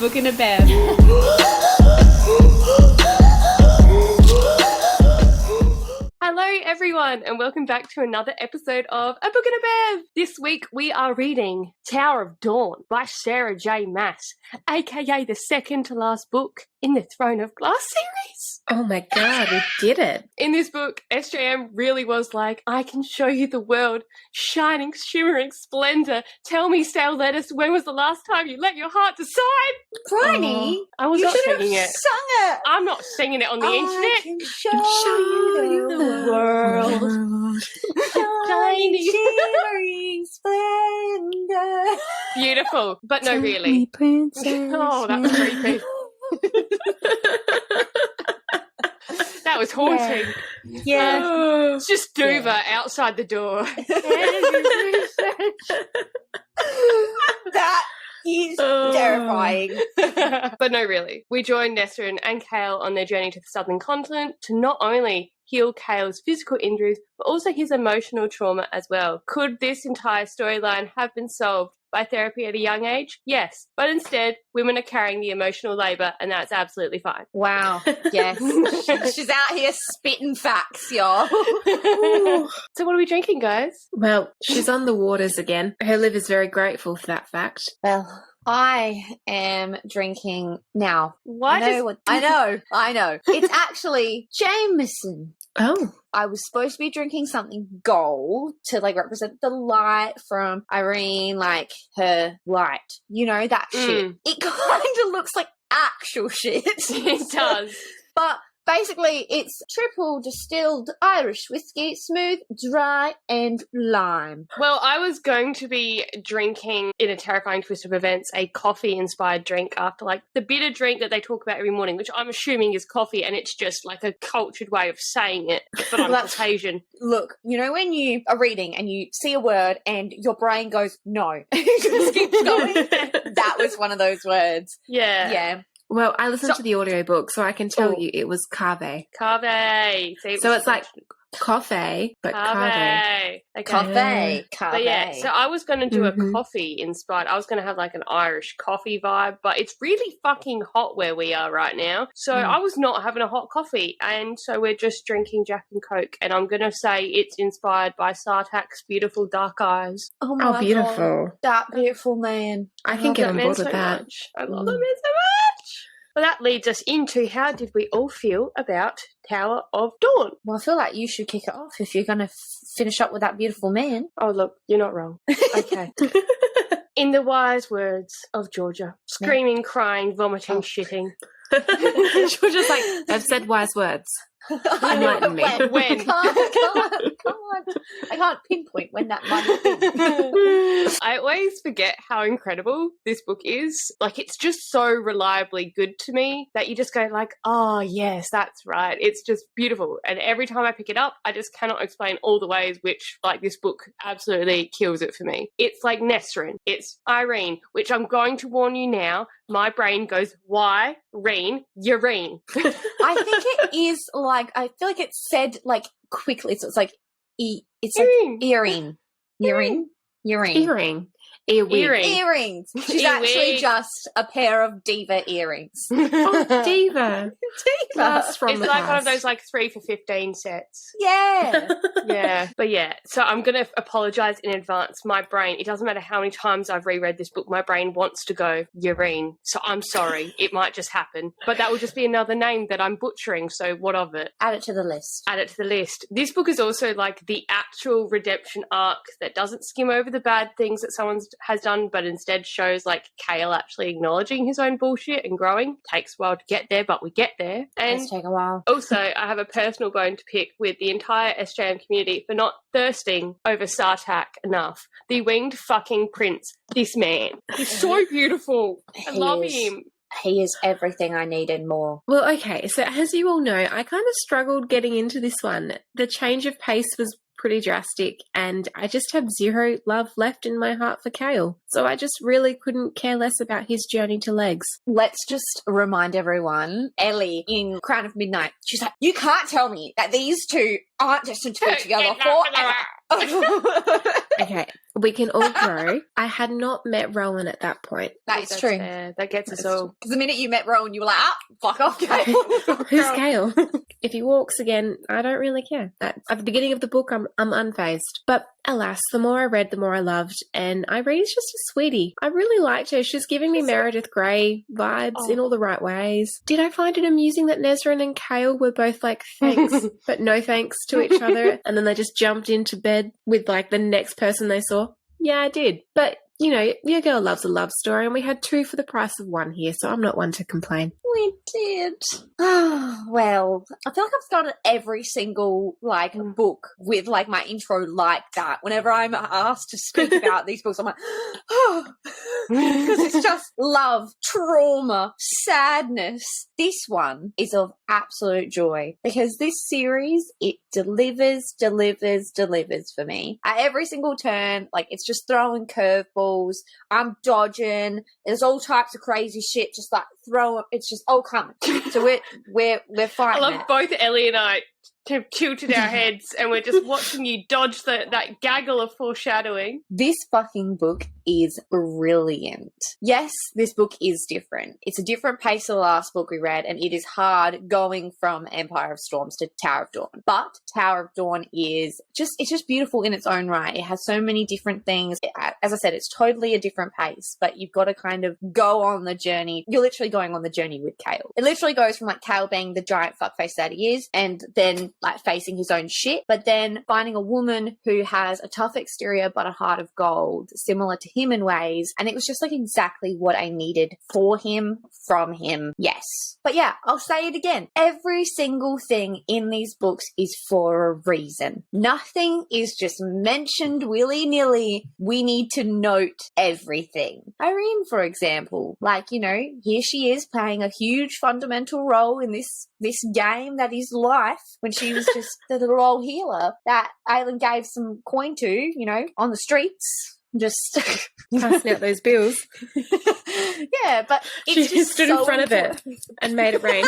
Book and a Bev. Hello everyone and welcome back to another episode of A Book and a Bev. This week we are reading Tower of Dawn by Sarah J Maas, aka the second to last book in the Throne of Glass series. Oh my god, we did it. In this book, SJM really was like, I can show you the world, shining, shimmering splendor. Tell me, stale lettuce, when was the last time you let your heart decide? Bryony, I was you not should have singing it. sung it. I'm not singing it on the I internet. can show you the world. Shiny. Shimmering splendor. Beautiful, but no, really. Oh, that was creepy. That was haunting. Yeah. It's just Duva outside the door. That is terrifying. But no, really. We join Nessa and Kale on their journey to the southern continent to not only heal Kale's physical injuries, but also his emotional trauma as well. Could this entire storyline have been solved by therapy at a young age? Yes. But instead, women are carrying the emotional labour, and that's absolutely fine. Wow. Yes. She's out here spitting facts, y'all. So what are we drinking, guys? Well, she's on the waters again. Her liver's very grateful for that fact. Well, I am drinking now. What I know. It's actually Jameson. Oh. I was supposed to be drinking something gold to like represent the light from Irene, like her light. You know, that shit. It kind of looks like actual shit. It does. But basically, it's triple distilled Irish whiskey, smooth, dry, and lime. Well, I was going to be drinking, in a terrifying twist of events, a coffee-inspired drink after, like, the bitter drink that they talk about every morning, which I'm assuming is coffee, and it's just, like, a cultured way of saying it, but I'm Caucasian. Look, you know when you are reading and you see a word and your brain goes, no, it just keeps going? That was one of those words. Yeah. Yeah. Well, I listened to the audiobook, so I can tell you it was cave. Cave. So it's like coffee, but cave. Okay. Coffee. But yeah, so I was going to do a coffee inspired. I was going to have like an Irish coffee vibe, but it's really fucking hot where we are right now. So I was not having a hot coffee. And so we're just drinking Jack and Coke. And I'm going to say it's inspired by Sartaq's beautiful dark eyes. Oh, my beautiful. God. That beautiful man. I can get on board with that. Much. I love that man so much. Well, that leads us into how did we all feel about Tower of Dawn? Well, I feel like you should kick it off if you're going to finish up with that beautiful man. Oh, look, you're not wrong. Okay. In the wise words of Georgia, screaming, crying, vomiting, shitting. Georgia's like, I've said wise words. Enlighten me. When? Come on. I can't pinpoint when that might be. I always forget how incredible this book is. Like, it's just so reliably good to me that you just go like, oh, yes, that's right. It's just beautiful. And every time I pick it up, I just cannot explain all the ways which, like, this book absolutely kills it for me. It's like Nesrin. It's Irene, which I'm going to warn you now. My brain goes, why? Reen, urine. I think it is like, I feel like it's said like quickly. So it's like, it's Earring. like earring. Earring? Earring. Earring. Earwig. Earrings. She's Earwig. actually just a pair of diva earrings. Oh, diva. That's from It's the like past. one of those like 3 for 15 sets. Yeah. Yeah. But yeah, so I'm going to apologise in advance. My brain, it doesn't matter how many times I've reread this book, my brain wants to go urine. So I'm sorry. It might just happen. But that will just be another name that I'm butchering. So what of it? Add it to the list. Add it to the list. This book is also like the actual redemption arc that doesn't skim over the bad things that someone has done, but instead shows like Kale actually acknowledging his own bullshit and growing. Takes a while to get there, but we get there. And Let's take a while. also, I have a personal bone to pick with the entire SJM community for not thirsting over Sartaq enough. The winged fucking prince. This man. He's so beautiful. I love him. He is everything I need and more. Well, okay, so as you all know, I kind of struggled getting into this one. The change of pace was pretty drastic, and I just have zero love left in my heart for Kale. So I just really couldn't care less about his journey to legs. Let's just remind everyone, Ellie in Crown of Midnight, she's like, you can't tell me that these two aren't destined to be together forever. Okay, We can all grow. I had not met Rowan at that point. That's true. That gets us all. Because the minute you met Rowan, you were like, fuck off, Kale. Who's Kale? If he walks again, I don't really care. At the beginning of the book, I'm unfazed. But alas, the more I read, the more I loved. And Irene's just a sweetie. I really liked her. She's giving me Meredith Grey vibes in all the right ways. Did I find it amusing that Nesrin and Kale were both like, thanks, but no thanks to each other? And then they just jumped into bed with like the next person they saw? Yeah, I did. But you know, your girl loves a love story, and we had 2 for the price of 1 here, so I'm not one to complain. We did. Well, I feel like I've started every single, book with, my intro like that. Whenever I'm asked to speak about these books, I'm like, because it's just love, trauma, sadness. This one is of absolute joy, because this series, it delivers for me. At every single turn, it's just throwing curveballs. I'm dodging. There's all types of crazy shit. Just throw. It's just all coming. So we're fighting. I love both Ellie and I have tilted our heads, and we're just watching you dodge that gaggle of foreshadowing. This fucking book is brilliant. Yes, this book is different. It's a different pace to the last book we read, and it is hard going from Empire of Storms to Tower of Dawn. But Tower of Dawn is just beautiful in its own right. It has so many different things. As I said, it's totally a different pace, but you've got to kind of go on the journey. You're literally going on the journey with Kale. It literally goes from Kale being the giant fuckface that he is, and then facing his own shit, but then finding a woman who has a tough exterior but a heart of gold, similar to him in ways. And it was just exactly what I needed for him, from him. Yes. But yeah, I'll say it again. Every single thing in these books is for a reason. Nothing is just mentioned willy-nilly. We need to note everything. Irene, for example, here she is playing a huge fundamental role in this game that is life, when she was just the little old healer that Aelin gave some coin to, on the streets. Just passing out those bills. Yeah, but she just stood in front of it and made it rain.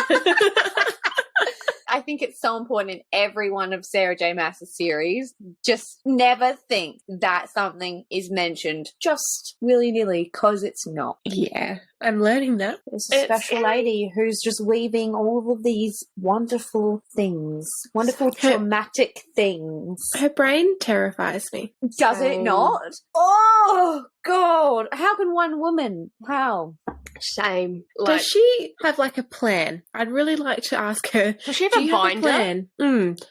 I think it's so important in every one of Sarah J Maas' series. Just never think that something is mentioned just willy-nilly, because it's not. Yeah, I'm learning that. There's a special lady who's just weaving all of these wonderful things, traumatic things. Her brain terrifies me. Does it not? Oh, God. How can one woman? How? Shame. Does she have a plan? I'd really like to ask her. Does she have a binder?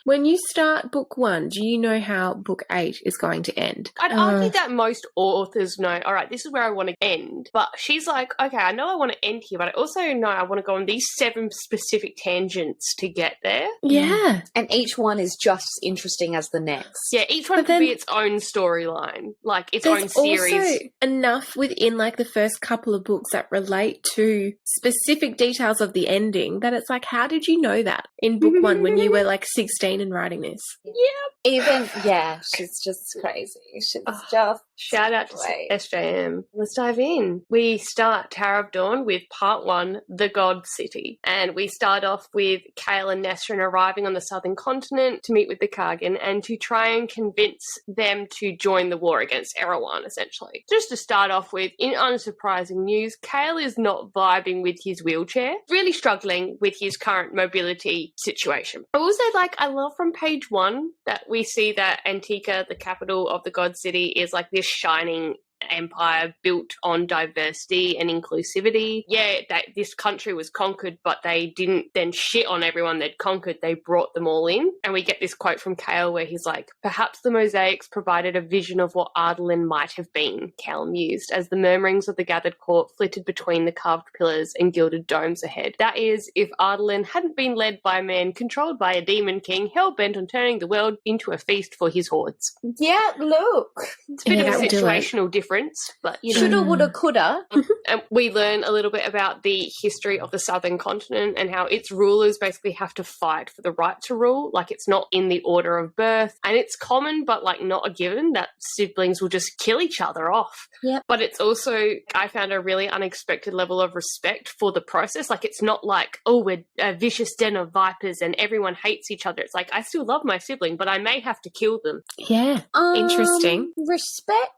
When you start book 1, do you know how book 8 is going to end? I'd argue that most authors know, all right, this is where I want to end. But she's like, okay, I know I want to end here, but I also know I want to go on these 7 specific tangents to get there. Yeah. And each one is just as interesting as the next. Yeah, each one could be its own storyline, its own series. There's also enough within the first couple of books that relate to specific details of the ending that it's how did you know that in book 1 when you were 16 and writing this? Yeah. She's just crazy. She's just... Shout out to SJM. Let's dive in. We start Tower of Dawn with part 1, The God City. And we start off with Kale and Nesrin arriving on the southern continent to meet with the Kargan and to try and convince them to join the war against Erewhon, essentially. Just to start off with, in unsurprising news, Kale is not vibing with his wheelchair, really struggling with his current mobility situation. I will say, I love from page 1 that we see that Antica, the capital of the God City, is this shining empire built on diversity and inclusivity. Yeah, that this country was conquered, but they didn't then shit on everyone they'd conquered. They brought them all in. And we get this quote from Kale where he's like, perhaps the mosaics provided a vision of what Ardalan might have been, Kale mused, as the murmurings of the gathered court flitted between the carved pillars and gilded domes ahead. That is, if Ardalan hadn't been led by a man controlled by a demon king hell-bent on turning the world into a feast for his hordes. Yeah, look. It's a bit of a situational difference difference, but you know. Shoulda, woulda, coulda. And we learn a little bit about the history of the southern continent and how its rulers basically have to fight for the right to rule. Like, it's not in the order of birth, and it's common but like not a given that siblings will just kill each other off. Yep. But it's also, I found, a really unexpected level of respect for the process. Like, it's not like, oh, we're a vicious den of vipers and everyone hates each other. It's like, I still love my sibling, but I may have to kill them. Yeah. Interesting. Respect.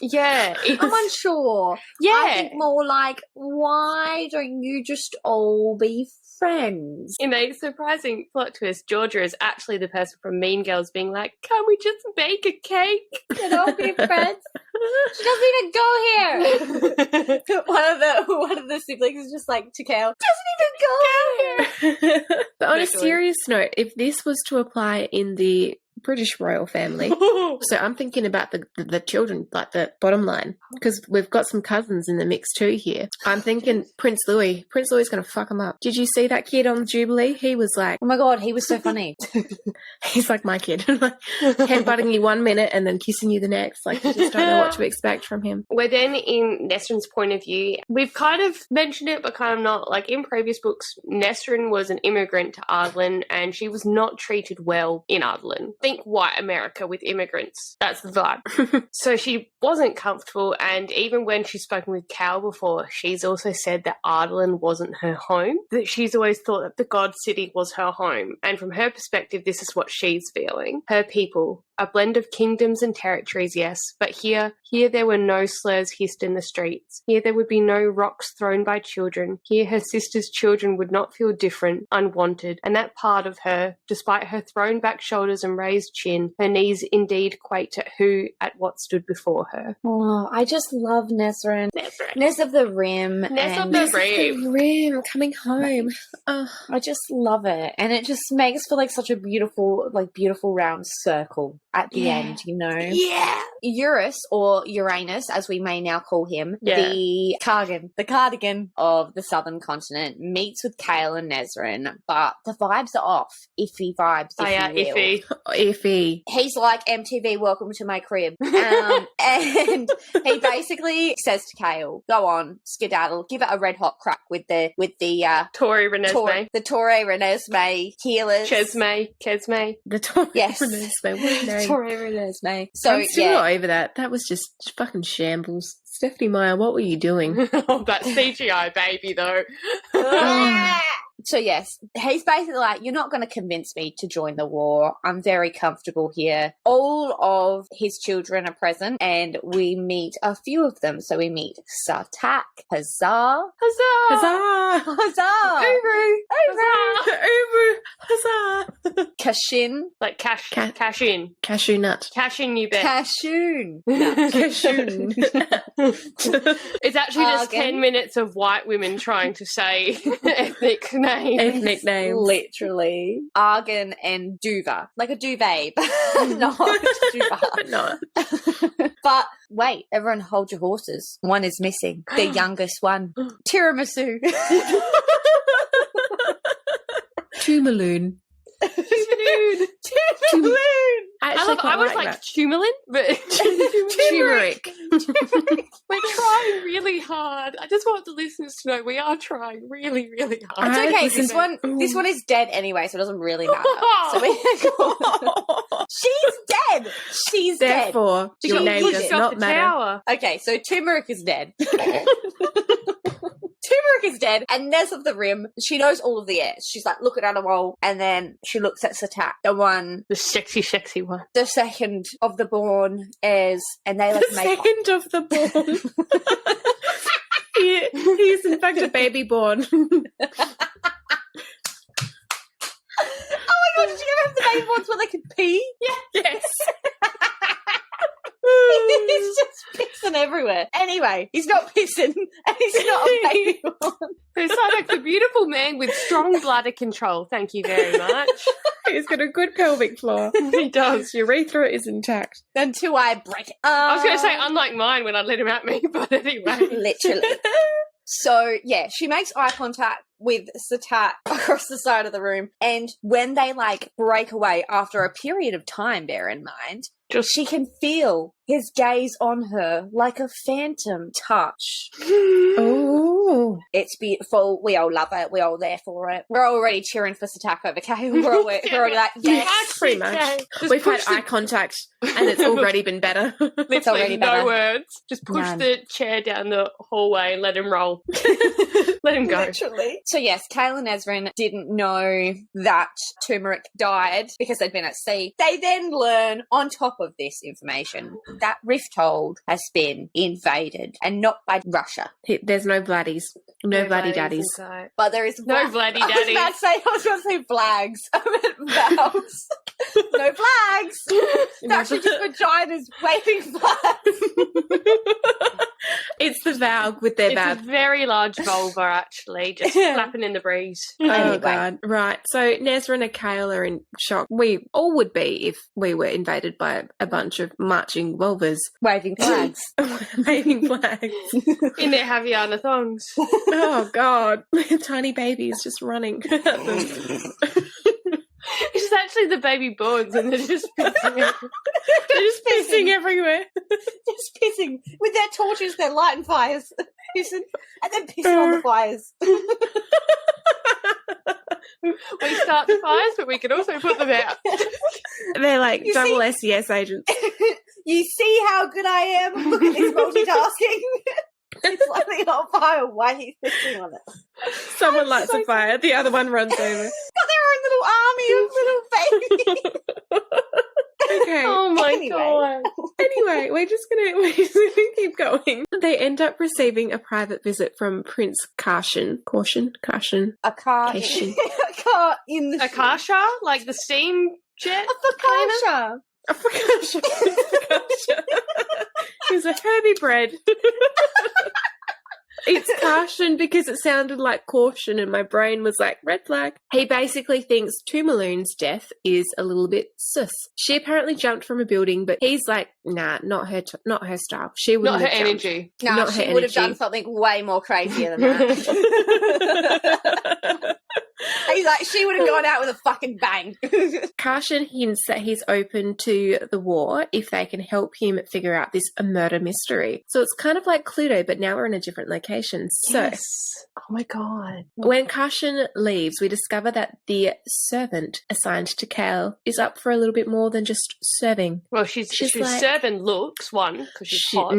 Yeah. I'm unsure. Yeah. I think more like, why don't you just all be friends? In a surprising plot twist, Georgia is actually the person from Mean Girls being like, can we just bake a cake? Can all be friends? She doesn't even go here. one of the siblings is just like, to Kale, doesn't even go here. But on a Literally. serious note, if this was to apply in the British royal family, so I'm thinking about the children, like the bottom line, because we've got some cousins in the mix too here. I'm thinking Prince Louis is going to fuck him up. Did you see that kid on Jubilee? He was like, Oh my god, he was so funny. he's like my kid, like headbutting you 1 minute and then kissing you the next. Like, you just don't know what to expect from him. We're then in Nesrin's point of view. We've kind of mentioned it, but kind of not. Like, in previous books, Nesrin was an immigrant to Ardlin, and she was not treated well in Ardlin. Think white America with immigrants. That's the vibe. So she wasn't comfortable, and even when she's spoken with Cal before, she's also said that Ardlin wasn't her home, that she's always thought that the God City was her home. And from her perspective, this is what she's feeling. Her people, a blend of kingdoms and territories, yes, but here there were no slurs hissed in the streets. Here there would be no rocks thrown by children. Here her sister's children would not feel different, unwanted, and that part of her, despite her thrown back shoulders and raised chin, her knees indeed quaked at what stood before her. Oh, I just love Nesrin. Ness of the Rim. Ness of and the Rim. The rim coming home. Oh, I just love it. And it just makes for like such a beautiful round circle at the end, you know? Yeah. Eurus, or Uranus, as we may now call him, Yeah. the cardigan of the southern continent, meets with Kale and Nesrin, but the vibes are off. Iffy vibes, if you will. Iffy. iffy. He's like, MTV, welcome to my crib. And he basically says to Kale, go on, skedaddle, give it a red hot crack with the Tori Renesmee. the Torre Renesmee healers. Kesme. The Torre Yes. Renesmee, what a name. Torre Renesmee. So I'm still yeah. not over that. That was just fucking shambles. Stephanie Meyer, what were you doing? Oh, that CGI baby, though. So yes, he's basically like, you're not going to convince me to join the war. I'm very comfortable here. All of his children are present, and we meet a few of them. So we meet Sartaq, Huzzah, Huzzah! Huzzah, Uru. Ubu! Huzzah! Kashin, Like cash in. Cashew nut. Cash in, you bet. Cashoon. Cashew. It's actually just Argan. 10 minutes of white women trying to say ethnic names. Ethnic names. Literally. Argan and Duva. Like a duvet, but not Duva. But not. But wait, everyone hold your horses. One is missing. The youngest one. Tiramisu. Tumaloon. Tiramisu. I was like Tumalin, but Turmeric. we're trying really hard. I just want the listeners to know we are trying really, really hard. It's okay. Listen, This one is dead anyway, so it doesn't really matter. So she's dead. She's dead. Therefore, your She name is does dead. not matter. Tower. Okay, so Turmeric is dead. Turmeric is dead, and Nez of the Rim, she knows all of the heirs. She's like, look at wall, and then she looks at Sartaq, The sexy one. the second of the born heirs, and they like The make second of the born. He is in fact a baby born. Oh my god, did you ever have the baby ones where they could pee? Yes. He's just pissing everywhere. Anyway, he's not pissing, and he's not a baby one. So Sartaq's a beautiful man with strong bladder control. Thank you very much. He's got a good pelvic floor. He does. His urethra is intact. Until I break it. I was going to say, unlike mine when I let him at me, but anyway. Literally. So, yeah, she makes eye contact with Sartaq across the side of the room. And when they, like, break away after a period of time, bear in mind, Just She can feel his gaze on her like a phantom touch. Oh. It's beautiful. We all love it. We're all there for it. We're already cheering for Sartaq over Kale. We're already like, yes. Pretty much. Just We've had push eye contact and it's already been better. It's already Literally better. no words. Just push None. the chair down the hallway and let him roll. Let him go. Literally. So yes, Kale and Ezrin didn't know that Turmeric died because they'd been at sea. They then learn, on top of this information, that Rifthold has been invaded, and not by Russia. There's no bloodies. No bloody daddies. Inside. But there is No bloody I was about to say flags. I meant vows. No flags. It's actually just vaginas waving flags. It's the Valg with their It's bab. a very large vulva, actually, just flapping in the breeze. Oh, Anyway. God. Right. So Nezra and Kale are in shock. We all would be if we were invaded by a bunch of marching vulvas Waving flags. waving flags. In their Haviana thongs. Oh, God. Tiny babies just running at them. It's actually the baby boards and they're just pissing They're just pissing everywhere. Just pissing. With their torches, they're lighting fires. Pissing. And then pissing on the fires. We start the fires, but we can also put them out. They're like You double SES agents. You see how good I am? Look at this multitasking. It's lighting on fire. Why are you pissing on it? Someone lights a fire, the other one runs over. Got their own little army of little babies. Okay. Oh my Anyway. god. Anyway, we're just gonna keep going. They end up receiving a private visit from Prince Karshan. Karshan. A car. Cation. A car in the Akasha? Like the steam jet? A Fakasha. A Fakasha. He's a Herbie bread. It's Karshan because it sounded like caution and my brain was like, red flag. He basically thinks Tumaloon's death is a little bit sus. She apparently jumped from a building, but he's like, nah, not her style. She wouldn't Not her have jumped. energy. No, Not she her would have energy. done something way more crazier than that. He's like, she would have gone out with a fucking bang. Karshan hints that he's open to the war if they can help him figure out this murder mystery. So it's kind of like Cluedo, but now we're in a different location. So Yes. Oh my god. when Karshan leaves, we discover that the servant assigned to Kale is up for a little bit more than just serving. Well, she's like- serving looks, one, because she's hot.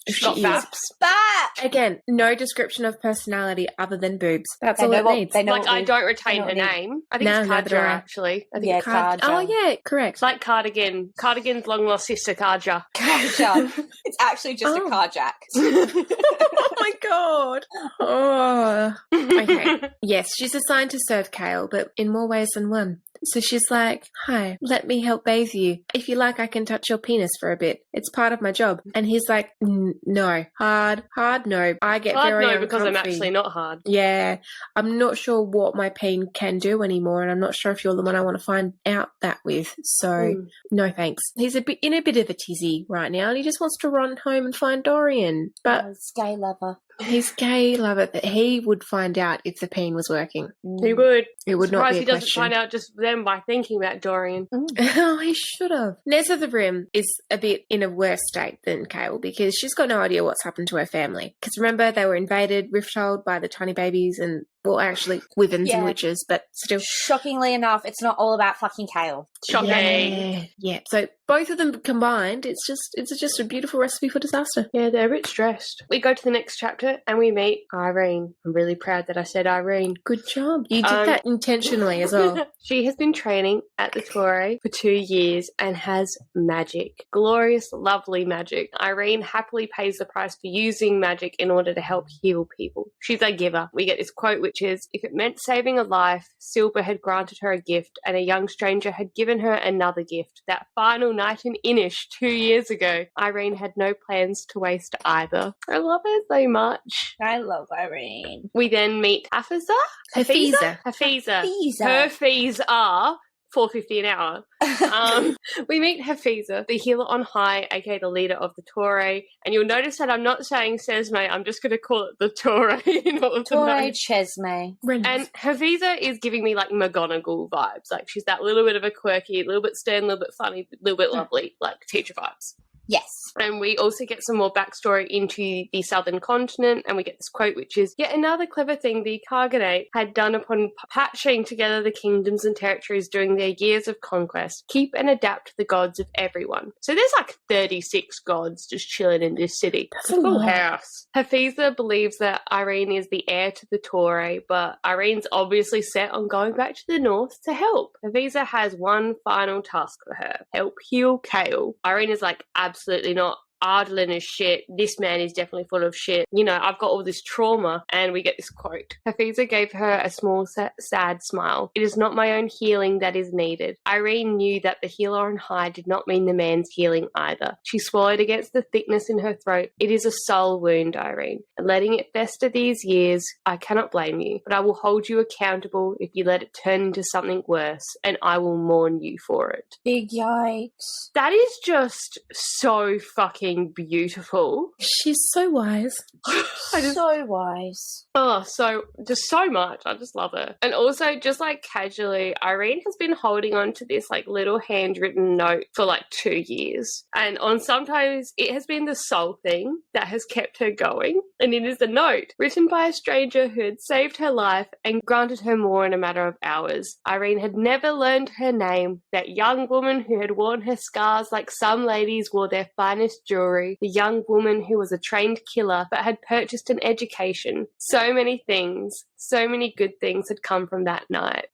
She's got she is. baps. That. Again, no description of personality other than boobs. That's They all know it what- needs. they know Like, what I we- don't I retain know her what I name. I think No, it's neither do Karja, I. actually. I think Yeah, it's Karja. Oh, yeah, correct. It's like Cardigan. Cardigan's long-lost sister, Karja. Carjack. It's actually just Oh. a carjack. Oh my god. Oh. Okay. Yes, she's assigned to serve Kale, but in more ways than one. So she's like, hi, let me help bathe you. If you like, I can touch your penis for a bit. It's part of my job. And he's like, no. Hard no. I get Hard very no, because I'm uncomfy. actually not hard. Yeah, I'm not sure what my peen can do anymore, and I'm not sure if you're the one I want to find out that with. So, no thanks. He's in a bit of a tizzy right now, and he just wants to run home and find Dorian. But Gay lover. he's gay, love it. That he would find out if the peen was working. He would. It would not Surprised be a he doesn't question. find out just then by thinking about Dorian. Oh, he should have. Nez of the Rim is a bit in a worse state than Kale because she's got no idea what's happened to her family. Because remember, they were invaded, Rifthold by the tiny babies and, well, actually, wyverns and Yeah. witches, but still. Shockingly enough, it's not all about fucking Kale. Shocking. Yeah. So both of them combined, it's just a beautiful recipe for disaster. Yeah, they're a bit stressed. We go to the next chapter and we meet Irene. I'm really proud that I said Irene. Good job. You did that intentionally as well. She has been training at the Torre for 2 years and has magic. Glorious, lovely magic. Irene happily pays the price for using magic in order to help heal people. She's a giver. We get this quote which is, if it meant saving a life, Silver had granted her a gift and a young stranger had given her another gift. That final night in Inish 2 years ago, Irene had no plans to waste either. I love her so much. I love Irene. We then meet Hafiza? Hafiza. Hafiza. Hafiza. Her fees are $4.50 an hour. We meet Hafiza, the healer on high, aka the leader of the Torre. And you'll notice that I'm not saying Sesme, I'm just going to call it the Torre in all of the Torre notes. Chesme. And Hafiza is giving me like McGonagall vibes. Like she's that little bit of a quirky, little bit stern, little bit funny, little bit lovely, like teacher vibes. Yes. And we also get some more backstory into the southern continent, and we get this quote, which is, yet another clever thing the Khaganate had done upon patching together the kingdoms and territories during their years of conquest, keep and adapt the gods of everyone. So there's like 36 gods just chilling in this city. That's It's a full lot. house. Hafiza believes that Irene is the heir to the Torre, but Irene's obviously set on going back to the north to help. Hafiza has one final task for her: help heal Kale. Irene is like, absolutely not. Ardlin is shit. This man is definitely full of shit. You know, I've got all this trauma. And we get this quote. Hafiza gave her a small, sad smile. It is not my own healing that is needed. Irene knew that the healer on high did not mean the man's healing either. She swallowed against the thickness in her throat. It is a soul wound, Irene. And letting it fester these years, I cannot blame you. But I will hold you accountable if you let it turn into something worse. And I will mourn you for it. Big yikes. That is just so fucking beautiful. She's so wise. So wise. Oh, just so much. I just love her. And also, just like casually, Irene has been holding on to this like little handwritten note for like 2 years. And on sometimes it has been the sole thing that has kept her going. And it is a note written by a stranger who had saved her life and granted her more in a matter of hours. Irene had never learned her name, that young woman who had worn her scars like some ladies wore their finest jewelry, the young woman who was a trained killer but had purchased an education. So many things, so many good things had come from that night.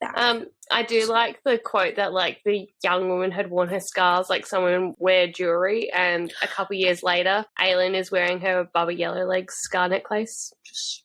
I do like the quote that like the young woman had worn her scars like someone wear jewelry, and a couple years later Aelin is wearing her Baba Yellowlegs scar necklace. Just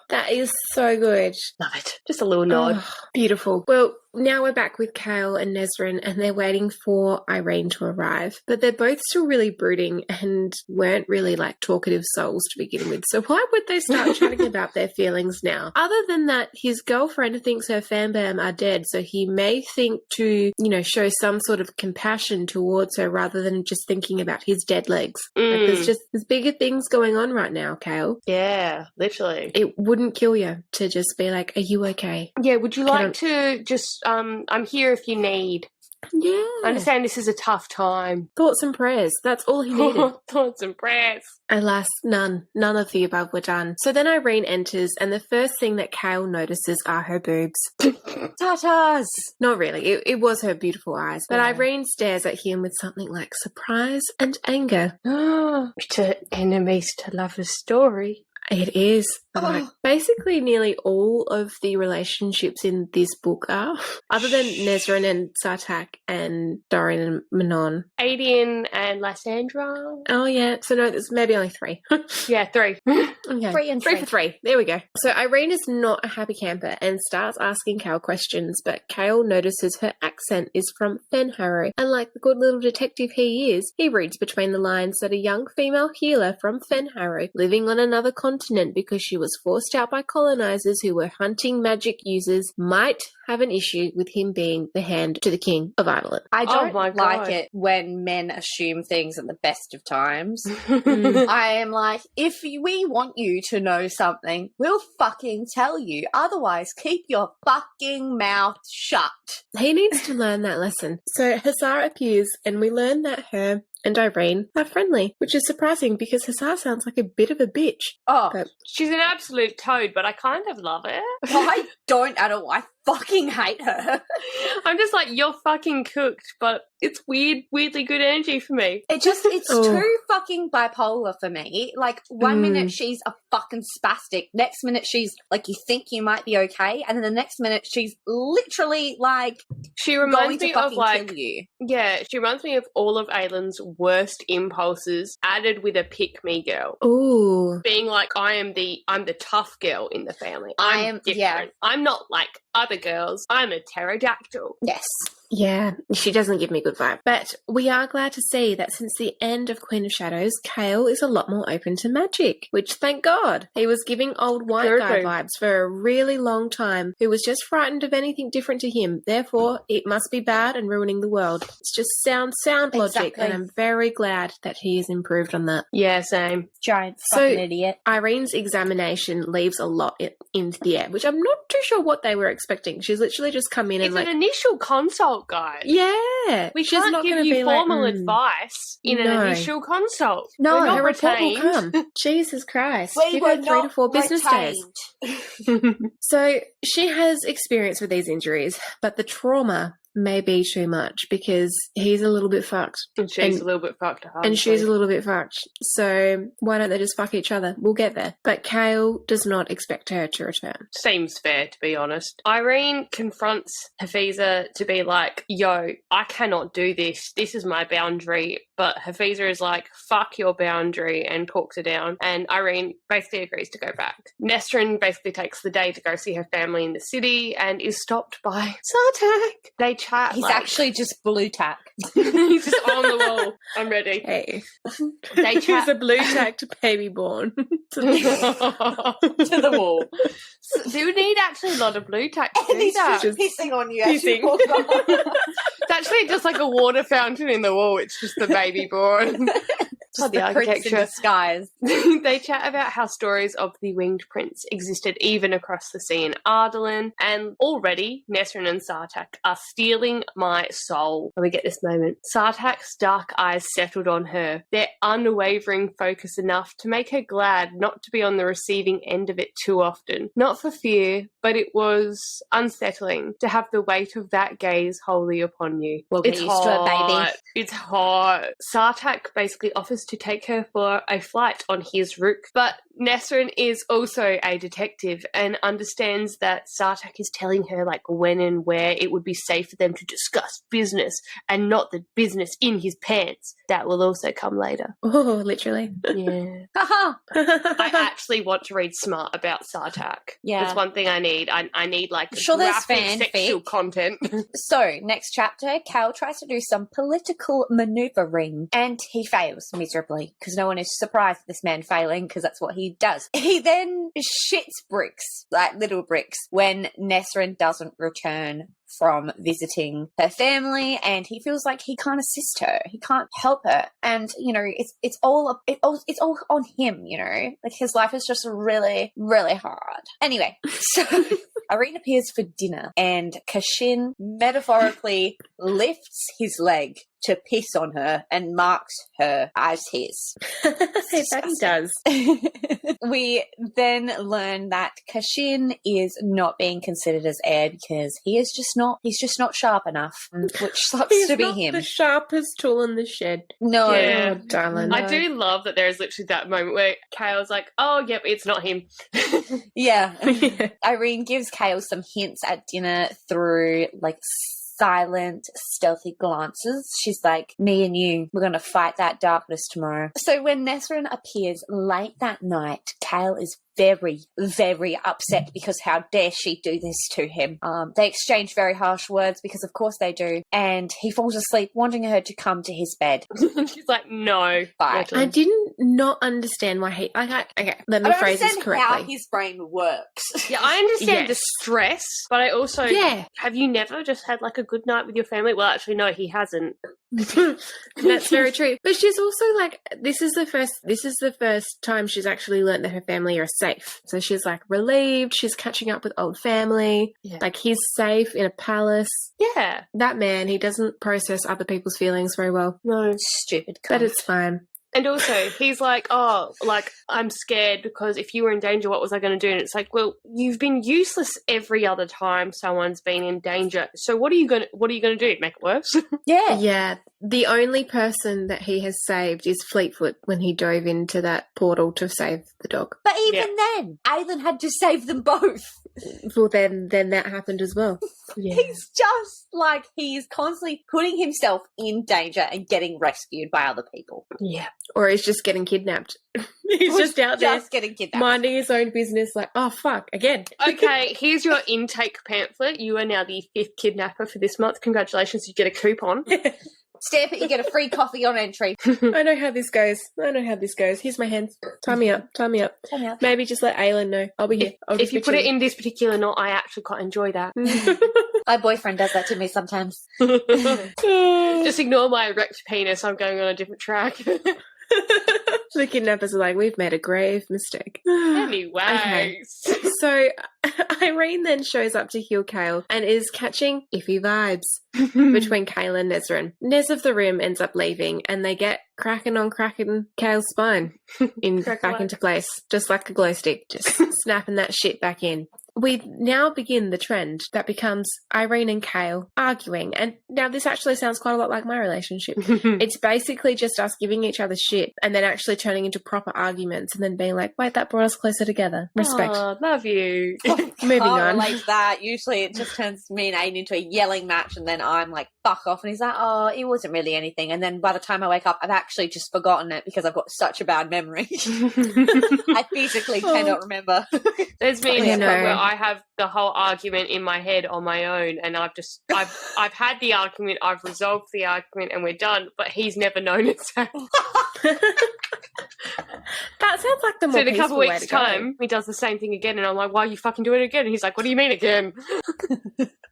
That is so good. love it. Just a little nod. Oh, beautiful. Well, now we're back with Kale and Nesrin, and they're waiting for Irene to arrive. But they're both still really brooding and weren't really like talkative souls to begin with. So why would they start chatting about their feelings now? Other than that, his girlfriend thinks her fambam are dead, so he may think to, you know, show some sort of compassion towards her rather than just thinking about his dead legs. Like there's bigger things going on right now, Kale. Yeah, literally. It wouldn't kill you to just be like, are you okay? Yeah, would you like to just, I'm here if you need. Yeah. I understand this is a tough time. Thoughts and prayers. That's all he needed. Thoughts and prayers. Alas, none. None of the above were done. So then Irene enters, and the first thing that Kale notices are her boobs. Tatas. Not really. It was her beautiful eyes. But Irene stares at him with something like surprise and anger. To enemies to lovers story. It is. Like, basically, nearly all of the relationships in this book are, other than Nesrin and Sartaq and Dorian and Manon. Adian and Lysandra. Oh, yeah. So, no, there's maybe only 3. Yeah, 3. Okay. 3 and 3 for 3. There we go. So Irene is not a happy camper and starts asking Kale questions, but Kale notices her accent is from Fenharrow, and like the good little detective he is, he reads between the lines that a young female healer from Fenharrow, living on another continent because she was forced out by colonizers who were hunting magic users, might have an issue with him being the hand to the king of Ireland. I don't my God. like it when men assume things at the best of times. I am like, if we want you to know something, we'll fucking tell you. Otherwise, keep your fucking mouth shut. He needs to learn that lesson. So Hussar appears, and we learn that her and Irene are friendly, which is surprising because Hussar sounds like a bit of a bitch. Oh, But She's an absolute toad, but I kind of love it. I don't at all. I fucking hate her. I'm just like, you're fucking cooked, but it's weirdly good energy for me. It's Oh. too fucking bipolar for me. Like, one minute she's a fucking spastic, next minute she's like, you think you might be okay, and then the next minute she's literally like, She going reminds to me of fucking like, kill you. yeah, she reminds me of all of Aylin's worst impulses added with a pick-me girl. ooh, Being like, I'm the tough girl in the family. I'm different. yeah. I'm not like other girls. I'm a pterodactyl. Yes. Yeah, she doesn't give me good vibe. But we are glad to see that since the end of Queen of Shadows, Kale is a lot more open to magic, which thank God. He was giving old white guy vibes for a really long time, who was just frightened of anything different to him. Therefore, it must be bad and ruining the world. It's just sound logic, and I'm very glad that he has improved on that. Yeah, same. Giant fucking idiot. Irene's examination leaves a lot in the air, which I'm not too sure what they were expecting. She's literally just come in it's and an initial consult, guys. Yeah. We can't give you formal advice in an initial consult. No, her report will come. Jesus Christ. Give her 3 to 4 business days. So she has experience with these injuries, but the trauma may be too much because he's a little bit fucked. And she's a little bit fucked. And she's a little bit fucked. So why don't they just fuck each other? We'll get there. But Kale does not expect her to return. Seems fair, to be honest. Irene confronts Hafiza to be like, yo, I cannot do this. This is my boundary. But Hafiza is like, fuck your boundary, and talks her down. And Irene basically agrees to go back. Nesrin basically takes the day to go see her family in the city and is stopped by Sartaq. They chat. He's actually just blue tack. He's just on the wall. I'm ready. Hey. They chat. He's a blue tacked baby born. To the wall. So you need actually a lot of blue tack to And do he's that. just pissing on you. Pissing. It's actually just like a water fountain in the wall. It's just the baby born. Just the prince in architecture. disguise. They chat about how stories of the winged prince existed even across the sea in Ardalan, and already Nesrin and Sartaq are stealing my soul. And we get this moment. Sartaq's dark eyes settled on her, their unwavering focus enough to make her glad not to be on the receiving end of it too often. Not for fear, but it was unsettling to have the weight of that gaze wholly upon you. We'll get used to it, baby. It's hot. Sartaq basically offers to take her for a flight on his rook, but Nesrin is also a detective and understands that Sartaq is telling her like when and where it would be safe for them to discuss business and not the business in his pants. That will also come later. Oh, literally. Yeah. I actually want to read smart about Sartaq. Yeah. That's one thing I need. I need like Sure, there's graphic sexual fanfic. content. So, next chapter, Cal tries to do some political manoeuvring and he fails miserably because no one is surprised at this man failing because that's what he does. He then shits bricks, like little bricks, when Nesrin doesn't return from visiting her family, and he feels like he can't assist her, he can't help her, and you know it's all on him, you know, like his life is just really hard. Anyway, so Irene appears for dinner, and Kashin metaphorically lifts his leg to piss on her and marks her as his. That he does. We then learn that Kashin is not being considered as heir because he's just not sharp enough, which sucks to be him. The sharpest tool in the shed. No, Yeah. Oh, darling. I do love that there is literally that moment where Kale's like, oh, yep, it's not him. Yeah. Yeah. Irene gives Kale some hints at dinner through like silent, stealthy glances. She's like, me and you, we're going to fight that darkness tomorrow. So when Nesrin appears late that night, Kale is very upset because how dare she do this to him. They exchange very harsh words because of course they do, and he falls asleep wanting her to come to his bed. She's like, no. Bye. I didn't not understand why he... Okay, let me phrase this correctly. How his brain works. Yeah, I understand Yes. the stress, but I also... Yeah. Have you never just had like a good night with your family? Well, actually, no, he hasn't. That's very true. But she's also like, this is the first time she's actually learned that her family are safe. So she's like relieved. She's catching up with old family. Yeah. Like he's safe in a palace. Yeah. That man, he doesn't process other people's feelings very well. No. Stupid cunt. But it's fine. And also, he's like, oh, like, I'm scared because if you were in danger, what was I going to do? And it's like, well, you've been useless every other time someone's been in danger. So what are you going to do? Make it worse? Yeah. Yeah. The only person that he has saved is Fleetfoot when he dove into that portal to save the dog. But even then, Aelin had to save them both. Well, then that happened as well. Yeah. He's just like, he's constantly putting himself in danger and getting rescued by other people. Yeah. Or he's just getting kidnapped. He's just out there Just getting kidnapped. minding his own business like, oh, fuck, again. Okay, here's your intake pamphlet. You are now the 5th kidnapper for this month. Congratulations, you get a coupon. Stamp it, you get a free coffee on entry. I know how this goes. Here's my hands. Tie me up. Maybe just let Aylin know. I'll be here. If you put it in this particular knot, I actually quite enjoy that. My boyfriend does that to me sometimes. Just ignore my erect penis. I'm going on a different track. The kidnappers are like, we've made a grave mistake. Anyways. Okay. So Irene then shows up to heal Kale and is catching iffy vibes between Kale and Nezrin. Nez of the Rim ends up leaving and they get cracking Kale's spine back into place, just like a glow stick, just snapping that shit back in. We now begin the trend that becomes Irene and Kale arguing. And now this actually sounds quite a lot like my relationship. It's basically just us giving each other shit and then actually turning into proper arguments and then being like, wait, that brought us closer together. Respect. Oh, love you. Moving on. Like that. Usually it just turns me and Aiden into a yelling match and then I'm like, fuck off. And he's like, oh, it wasn't really anything. And then by the time I wake up, I've actually just forgotten it because I've got such a bad memory. I physically cannot remember. There's been a point where I have the whole argument in my head on my own and I've had the argument, I've resolved the argument and we're done, but he's never known it's happened. That sounds like the more so in a couple peaceful way weeks' to go. time, he does the same thing again and I'm like, why are you fucking doing it again? And he's like, what do you mean again?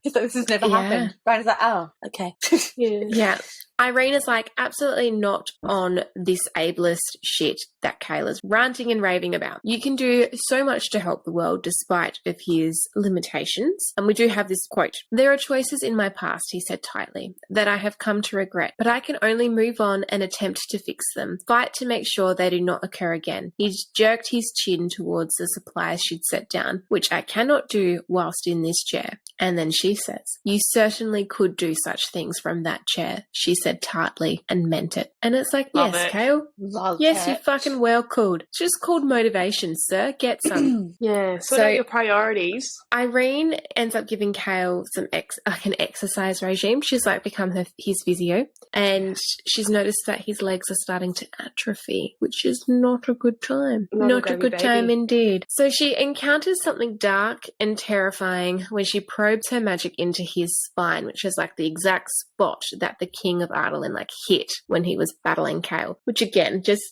He's like, this has never happened. Brian's like, oh, okay. Yeah. Irene is like, absolutely not on this ableist shit that Kayla's ranting and raving about. You can do so much to help the world despite of his limitations. And we do have this quote. There are choices in my past, he said tightly, that I have come to regret, but I can only move on and attempt to fix them. Fight to make sure they do not occur again. He jerked his chin towards the supplies she'd set down, which I cannot do whilst in this chair. And then she says, you certainly could do such things from that chair, she said tartly and meant it. And it's like, Love yes, it. Kale. Love Yes, it. you fucking well could. It's just called motivation, sir. Get some. Yeah, sort out your priorities. Irene ends up giving Kale some an exercise regime. She's like become his physio, and she's noticed that his legs are starting to atrophy, which is not a good time. Not a good time indeed. So she encounters something dark and terrifying when she probes her magic into his spine, which is like the exact spot that the King of Ardalan hit when he was battling Kale, which again, just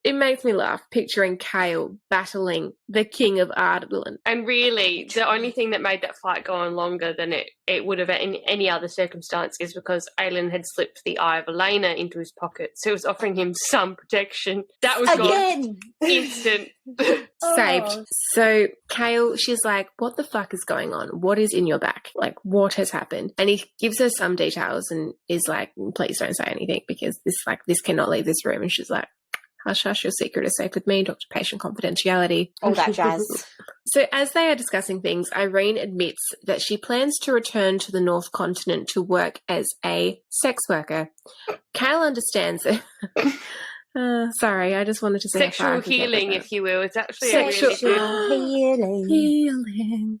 it makes me laugh picturing Kale battling the King of Ardalan. And really, the only thing that made that fight go on longer than it would have in any other circumstance is because Aelin had slipped the Eye of Elena into his pocket. So it was offering him some protection. That was gone. Instant. Saved. So Kale, she's like, what the fuck is going on? What is in your back? Like, what has happened? And he gives her some details and is like, please don't say anything because this cannot leave this room. And she's like, hush, hush, your secret is safe with me, Dr. Patient Confidentiality. All that jazz. So as they are discussing things, Irene admits that she plans to return to the North Continent to work as a sex worker. Kale understands that... sorry, I just wanted to say sexual healing, if you will. It's actually sexual healing.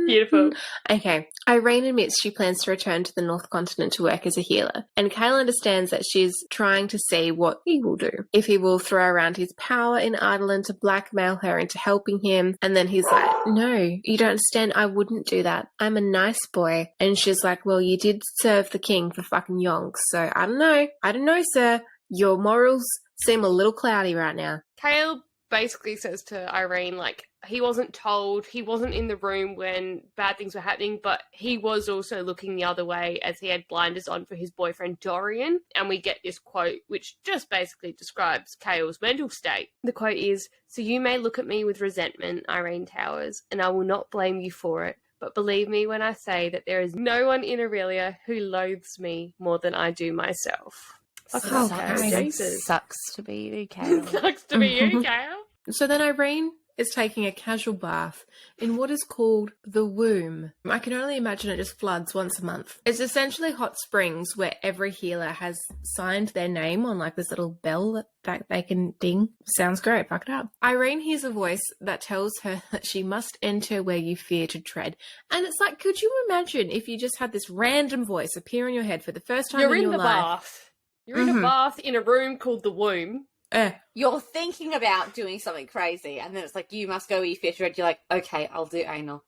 Beautiful. Okay. Irene admits she plans to return to the North Continent to work as a healer, and Kale understands that she's trying to see what he will do. If he will throw around his power in Ardalan to blackmail her into helping him, and then he's like, no, you don't understand, I wouldn't do that. I'm a nice boy. And she's like, well, you did serve the king for fucking yonks, so I don't know, sir. Your morals seem a little cloudy right now. Kale basically says to Irene, like, he wasn't told, he wasn't in the room when bad things were happening, but he was also looking the other way as he had blinders on for his boyfriend Dorian. And we get this quote, which just basically describes Kale's mental state. The quote is, so you may look at me with resentment, Irene Towers, and I will not blame you for it. But believe me when I say that there is no one in Aurelia who loathes me more than I do myself. Jesus. Sucks to be you, Kale. Sucks to be you, Kale. So then Irene is taking a casual bath in what is called the womb. I can only imagine it just floods once a month. It's essentially hot springs where every healer has signed their name on like this little bell that they can ding. Sounds great, fuck it up. Irene hears a voice that tells her that she must enter where you fear to tread. And it's like, could you imagine if you just had this random voice appear in your head for the first time in your life? Bath. You're in a bath in a room called the womb. You're thinking about doing something crazy, and then it's like, you must go where you fear to tread. You're like, okay, I'll do anal.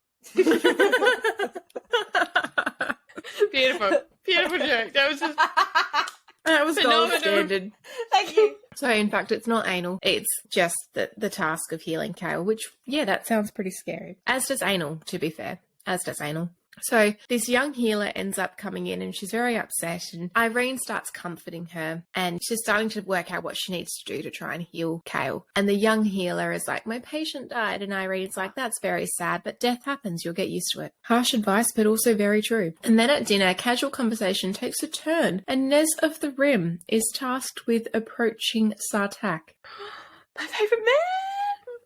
Beautiful. Beautiful joke. That was gold standard. Thank you. So, in fact, it's not anal. It's just the task of healing Kale, which, yeah, that sounds pretty scary. As does anal, to be fair. As does anal. So this young healer ends up coming in and she's very upset, and Irene starts comforting her and she's starting to work out what she needs to do to try and heal Kale. And the young healer is like, my patient died. And Irene's like, that's very sad, but death happens. You'll get used to it. Harsh advice, but also very true. And then at dinner, casual conversation takes a turn and Nez of the Rim is tasked with approaching Sartaq. My favourite man!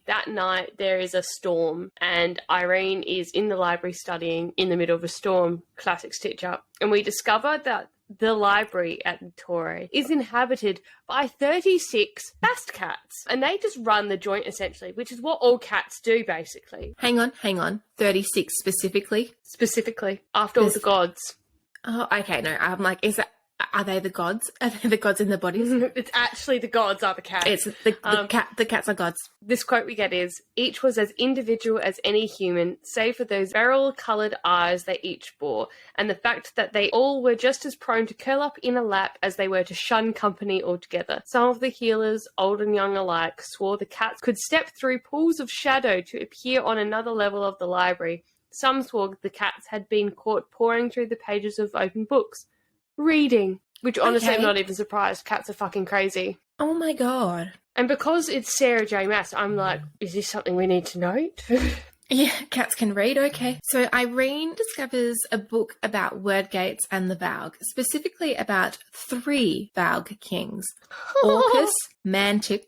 That night, there is a storm, and Irene is in the library studying in the middle of a storm. Classic stitch up. And we discover that the library at Victoria is inhabited by 36 bast cats. And they just run the joint, essentially, which is what all cats do, basically. Hang on. 36 specifically? Specifically. After all the gods. Oh, okay, no. I'm like, are they the gods? Are they the gods in the bodies? It's actually the gods are the cats. It's the cats are gods. This quote we get is, each was as individual as any human, save for those beryl-coloured eyes they each bore, and the fact that they all were just as prone to curl up in a lap as they were to shun company altogether. Some of the healers, old and young alike, swore the cats could step through pools of shadow to appear on another level of the library. Some swore the cats had been caught poring through the pages of open books. Reading, which honestly I'm not even surprised. Cats are fucking crazy. Oh my god. And because it's Sarah J Maas, I'm like, is this something we need to note? Yeah, cats can read, okay. So Irene discovers a book about word gates and the Valg, specifically about 3 Valg kings. Orcus, Mantix,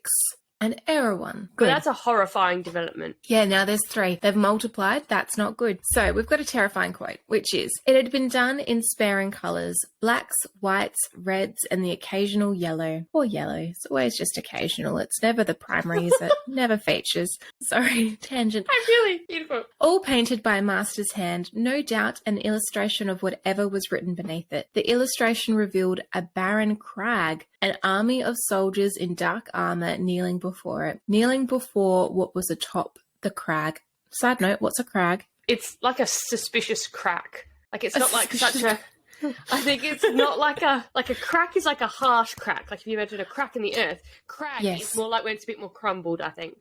and Erewhon. Good. But that's a horrifying development. Yeah, now there's 3. They've multiplied. That's not good. So we've got a terrifying quote, which is, it had been done in sparing colours, blacks, whites, reds, and the occasional yellow. Or yellow. It's always just occasional. It's never the primary, is it? Never features. Sorry, tangent. I'm really beautiful. All painted by a master's hand, no doubt an illustration of whatever was written beneath it. The illustration revealed a barren crag, an army of soldiers in dark armour kneeling before it, kneeling before what was atop the crag. Side note, what's a crag? It's like a suspicious crack. Like it's not like such a... I think it's not like a crack is like a harsh crack. Like if you imagine a crack in the earth, crag is more like when it's a bit more crumbled, I think.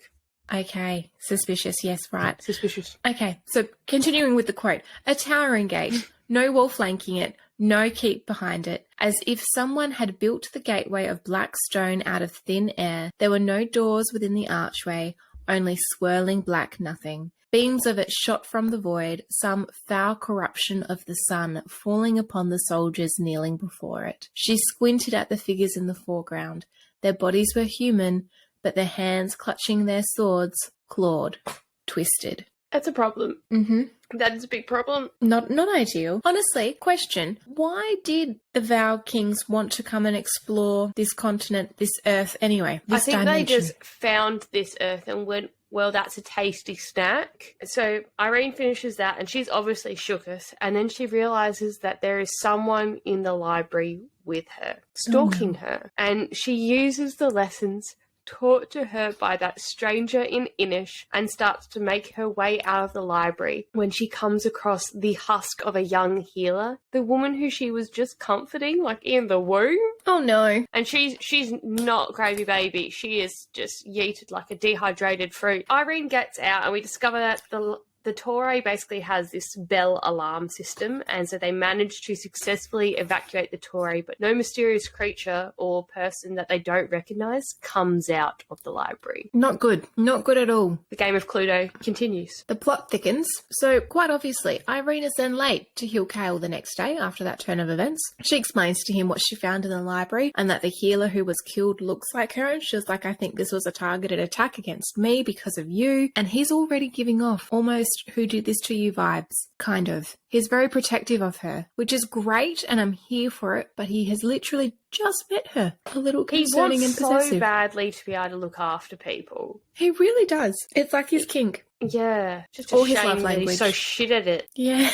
Okay, suspicious, yes, right. Suspicious. Okay, so continuing with the quote, a towering gate, no wall flanking it, no keep behind it, as if someone had built the gateway of black stone out of thin air. There were no doors within the archway, only swirling black nothing. Beams of it shot from the void, some foul corruption of the sun falling upon the soldiers kneeling before it. She squinted at the figures in the foreground. Their bodies were human, but their hands clutching their swords, clawed, twisted. That's a problem. Mm-hmm. That is a big problem. Not ideal. Honestly, question, why did the Val Kings want to come and explore this continent, this earth anyway? This I think dimension? they just found this earth and went, well, that's a tasty snack. So Irene finishes that and she's obviously shooketh, and then she realises that there is someone in the library with her, stalking her. And she uses the lessons taught to her by that stranger in Inish and starts to make her way out of the library when she comes across the husk of a young healer, the woman who she was just comforting, like in the womb. Oh no. And she's not gravy baby. She is just yeeted like a dehydrated fruit. Irene gets out and we discover that the the Torre basically has this bell alarm system, and so they manage to successfully evacuate the Torre, but no mysterious creature or person that they don't recognise comes out of the library. Not good. Not good at all. The game of Cluedo continues. The plot thickens. So, quite obviously, Irene is then late to heal Kale the next day after that turn of events. She explains to him what she found in the library and that the healer who was killed looks like her. And she was like, I think this was a targeted attack against me because of you. And he's already giving off almost who did this to you vibes. Kind of. He's very protective of her, which is great, and I'm here for it, but he has literally just met her. A little concerning and possessive. He wants so badly to be able to look after people. He really does. It's like his kink. Yeah. Just Or a his shame love that language. he's so shit at it. Yeah.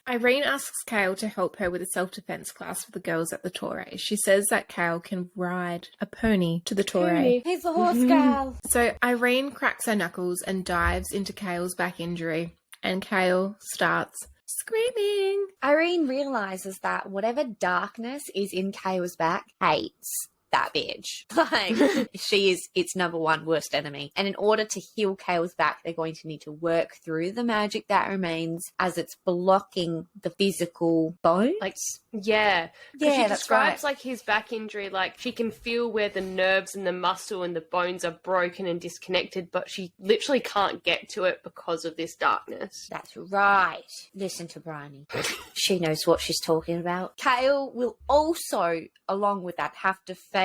Irene asks Kale to help her with a self-defense class for the girls at the Torre. She says that Kale can ride a pony to the Torre. He's a horse girl. So Irene cracks her knuckles and dives into Kale's back injury, and Kale starts screaming. Irene realizes that whatever darkness is in Kale's back hates that bitch. Like, she is its number one worst enemy. And in order to heal Kale's back, they're going to need to work through the magic that remains as it's blocking the physical bones. Like, yeah. Yeah, she that's describes, right. like, his back injury, like, she can feel where the nerves and the muscle and the bones are broken and disconnected, but she literally can't get to it because of this darkness. That's right. Listen to Bryony. She knows what she's talking about. Kale will also, along with that, have to face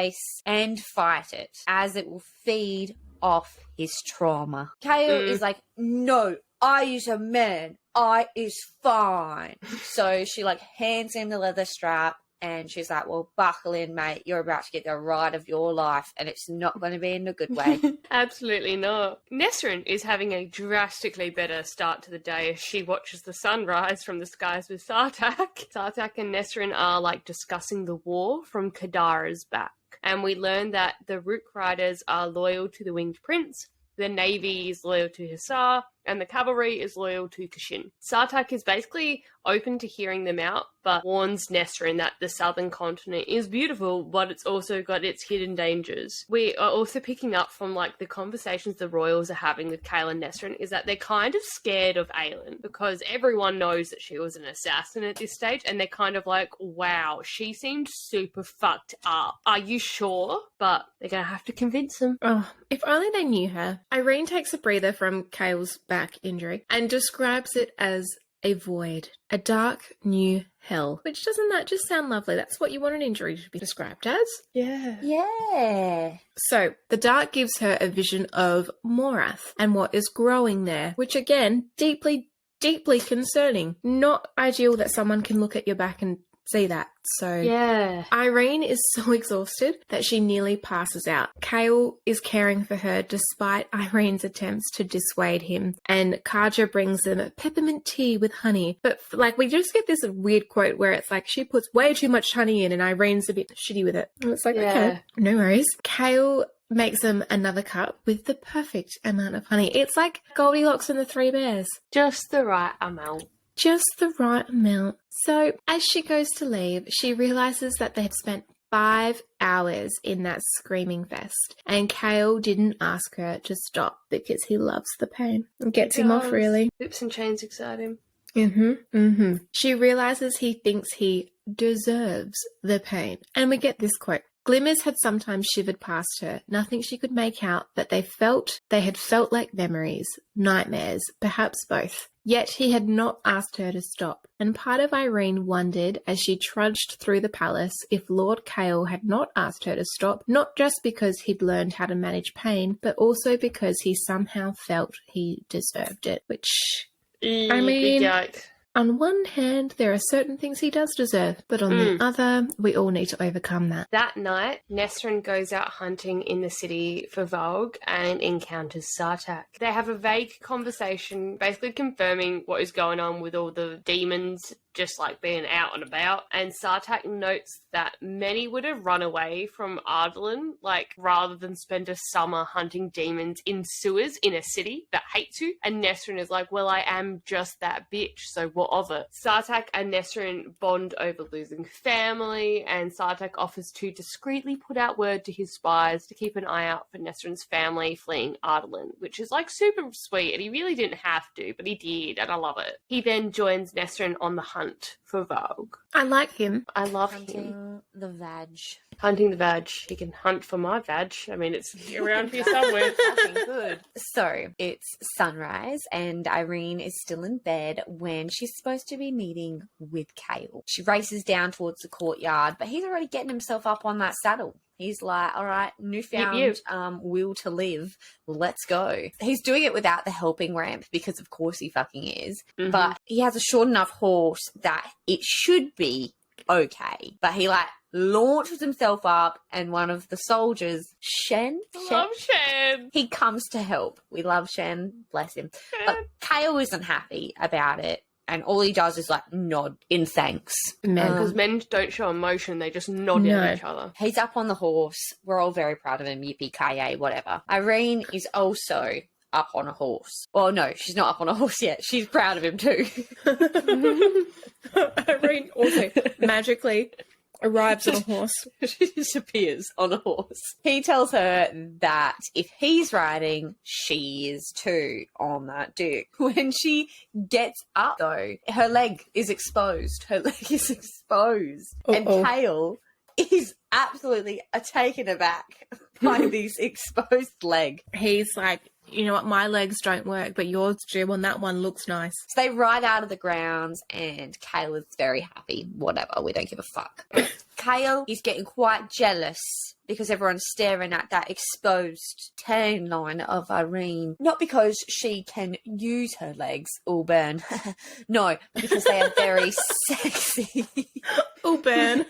and fight it, as it will feed off his trauma. Kale is like, no, I is a man. I is fine. So she like hands him the leather strap, and she's like, well, buckle in, mate. You're about to get the ride of your life, and it's not going to be in a good way. Absolutely not. Nesrin is having a drastically better start to the day as she watches the sun rise from the skies with Sartaq. Sartaq and Nesrin are like discussing the war from Kadara's back. And we learn that the Rook Riders are loyal to the Winged Prince, the Navy is loyal to Hussar, and the cavalry is loyal to Kashin. Sartaq is basically open to hearing them out, but warns Nesrin that the southern continent is beautiful, but it's also got its hidden dangers. We are also picking up from like the conversations the royals are having with Kale and Nesrin is that they're kind of scared of Aelin because everyone knows that she was an assassin at this stage, and they're kind of like, wow, she seemed super fucked up. Are you sure? But they're going to have to convince them. Oh, if only they knew her. Irene takes a breather from Kale's back injury and describes it as a void, a dark new hell. Which doesn't that just sound lovely? That's what you want an injury to be described as. Yeah. Yeah. So the dark gives her a vision of Morath and what is growing there, which again, deeply concerning. Not ideal that someone can look at your back and see that. So yeah, Irene is so exhausted that she nearly passes out. Kale is caring for her despite Irene's attempts to dissuade him, and Kaja brings them a peppermint tea with honey. But like, we just get this weird quote where it's like she puts way too much honey in and Irene's a bit shitty with it. And it's like, okay, no worries. Kale makes them another cup with the perfect amount of honey. It's like Goldilocks and the Three Bears. Just the right amount. Just the right amount. So as she goes to leave, she realizes that they've spent 5 hours in that screaming fest, and Kale didn't ask her to stop because he loves the pain. It gets him off, really. Whips and chains excite him. She realizes he thinks he deserves the pain. And we get this quote. Glimmers had sometimes shivered past her. Nothing she could make out, but they had felt like memories, nightmares, perhaps both. Yet he had not asked her to stop, and part of Irene wondered as she trudged through the palace if Lord Kale had not asked her to stop, not just because he'd learned how to manage pain, but also because he somehow felt he deserved it, which, I mean, on one hand, there are certain things he does deserve, but on the other, we all need to overcome that. That night, Nesrin goes out hunting in the city for Vogue and encounters Sartaq. They have a vague conversation, basically confirming what is going on with all the demons just like being out and about. And Sartaq notes that many would have run away from Ardalan, like rather than spend a summer hunting demons in sewers in a city that hates you. And Nesrin is like, well, I am just that bitch, so what of it? Sartaq and Nesrin bond over losing family, and Sartaq offers to discreetly put out word to his spies to keep an eye out for Nesrin's family fleeing Ardalan, which is like super sweet, and he really didn't have to, but he did, and I love it. He then joins Nesrin on the hunt for Vogue. I like him. I love him. Hunting the vag. Hunting the vag. He can hunt for my vag. I mean, it's around here somewhere. Fucking good. So, it's sunrise, and Irene is still in bed when she's supposed to be meeting with Kale. She races down towards the courtyard, but he's already getting himself up on that saddle. He's like, all right, newfound will to live. Let's go. He's doing it without the helping ramp because, of course, he fucking is. Mm-hmm. But he has a short enough horse that it should be okay. But he, like, launches himself up, and one of the soldiers, Shen? Love Shen. He comes to help. We love Shen. Bless him. But Kale isn't happy about it. And all he does is, like, nod in thanks. Because men don't show emotion. They just nod at each other. He's up on the horse. We're all very proud of him. Yippee-ki-yay, whatever. Irene is also up on a horse. Well, no, she's not up on a horse yet. She's proud of him, too. Irene also magically arrives on a horse. She disappears on a horse. He tells her that if he's riding, she is too on that dick. When she gets up, though, her leg is exposed. Her leg is exposed. And Kale is absolutely taken aback by this exposed leg. He's like, you know what, my legs don't work, but yours do, and that one looks nice. So they ride out of the grounds, and Kale is very happy. Whatever, we don't give a fuck. Kale is getting quite jealous because everyone's staring at that exposed tan line of Irene. Not because she can use her legs, all burn. No, because they are very sexy. All burn.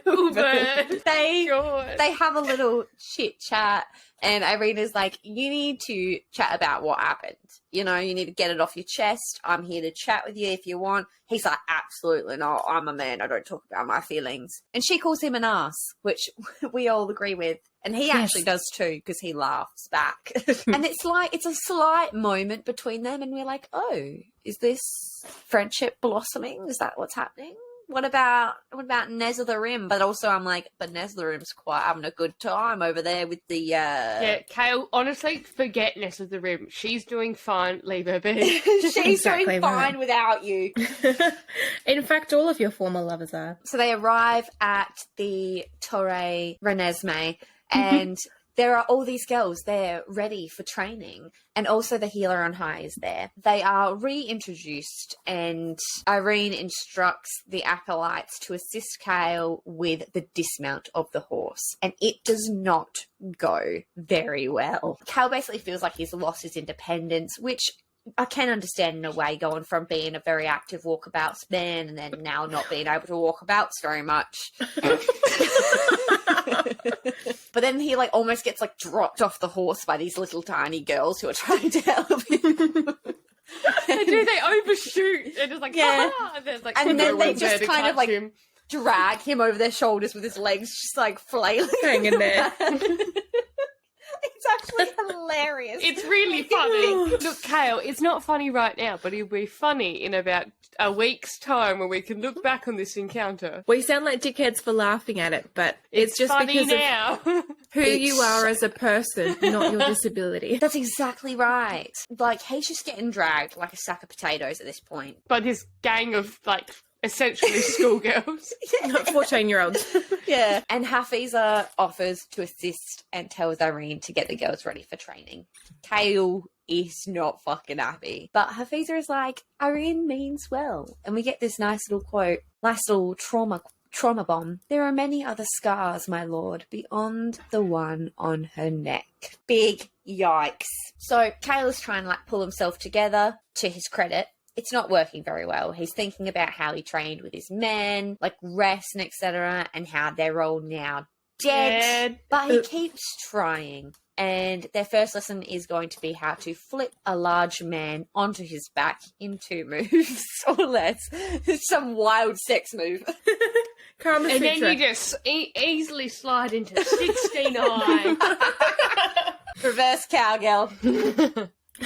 All burn. They have a little chit chat, and Irene's like, you need to chat about what happened. You know, you need to get it off your chest. I'm here to chat with you if you want. He's like, absolutely not. I'm a man. I don't talk about my feelings. And she calls him an ass, which we all agree with. And he actually does too, because he laughs back. And it's like, it's a slight moment between them. And we're like, oh, is this friendship blossoming? Is that what's happening? What about Nez of the Rim? But also I'm like, but Nez of the Rim's quite having a good time over there with the... Yeah, Kale, honestly, forget Nez of the Rim. She's doing fine. Leave her be. She's doing fine without you. In fact, all of your former lovers are. So they arrive at the Torre Renesmee, and there are all these girls there ready for training. And also the healer on high is there. They are reintroduced, and Irene instructs the acolytes to assist Kale with the dismount of the horse. And it does not go very well. Kale basically feels like he's lost his independence, which I can understand in a way, going from being a very active walkabouts man and then now not being able to walkabouts very much. But then he like almost gets like dropped off the horse by these little tiny girls who are trying to help him. They overshoot. They're just like, and then they just kind of like drag him over their shoulders with his legs just like flailing. Hanging there. It's actually hilarious. It's really funny. Look, Kale, it's not funny right now, but it'll be funny in about a week's time when we can look back on this encounter. We sound like dickheads for laughing at it, but it's just funny because now. of who you are as a person, not your disability. That's exactly right. Like, he's just getting dragged like a sack of potatoes at this point. By this gang of, like, essentially schoolgirls. 14-year-olds. Yeah. And Hafiza offers to assist and tells Irene to get the girls ready for training. Kale is not fucking happy. But Hafiza is like, Irene means well. And we get this nice little quote, nice little trauma bomb. There are many other scars, my lord, beyond the one on her neck. Big yikes. So Kale is trying to like pull himself together, to his credit. It's not working very well. He's thinking about how he trained with his men, like rest and etc., and how they're all now dead. But he keeps trying. And their first lesson is going to be how to flip a large man onto his back in 2 moves or less. It's some wild sex move. And then you just easily slide into 69. Reverse cowgirl.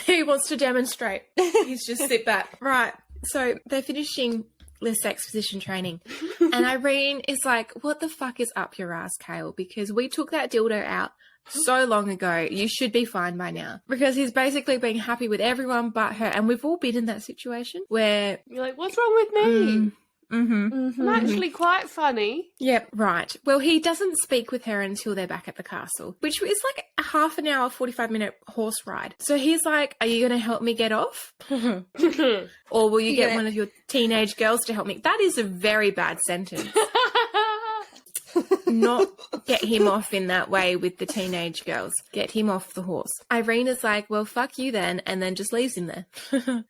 He wants to demonstrate. He's just sit back. Right. So they're finishing this exposition training. And Irene is like, what the fuck is up your ass, Kale? Because we took that dildo out so long ago. You should be fine by now. Because he's basically being happy with everyone but her. And we've all been in that situation where... You're like, what's wrong with me? I'm actually quite funny. Yep, right. Well, he doesn't speak with her until they're back at the castle, which is like a half an hour, 45-minute horse ride. So he's like, are you going to help me get off? Or will you get one of your teenage girls to help me? That is a very bad sentence. Not get him off in that way with the teenage girls. Get him off the horse. Irene is like, well, fuck you then, and then just leaves him there.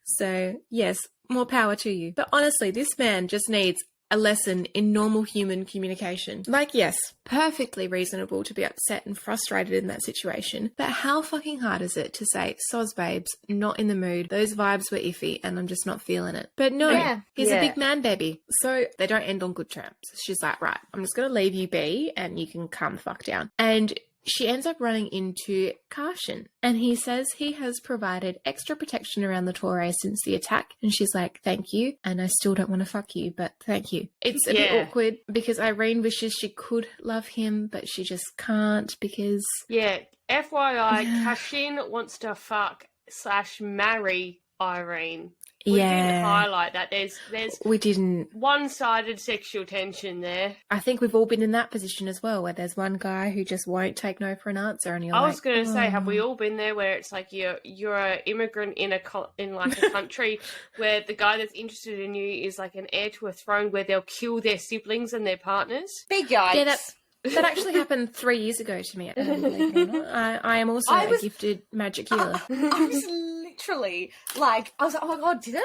So, yes, more power to you. But honestly, this man just needs a lesson in normal human communication. Like, yes, perfectly reasonable to be upset and frustrated in that situation. But how fucking hard is it to say, soz babes, not in the mood. Those vibes were iffy and I'm just not feeling it. But no, he's a big man baby. So they don't end on good terms. She's like, right, I'm just going to leave you be and you can calm the fuck down. And she ends up running into Karshan, and he says he has provided extra protection around the Torre since the attack. And she's like, thank you. And I still don't want to fuck you, but thank you. It's a bit awkward because Irene wishes she could love him, but she just can't because... Yeah, FYI, Karshan wants to fuck/marry Irene. We didn't highlight that. We didn't. One-sided sexual tension there. I think we've all been in that position as well, where there's one guy who just won't take no for an answer, and you're I was going to say, have we all been there, where it's like you're an immigrant in a country where the guy that's interested in you is like an heir to a throne, where they'll kill their siblings and their partners. Big yikes. Yeah, that actually happened 3 years ago to me. Believe it or not. I am also a gifted magic healer. I was literally like, oh my god, did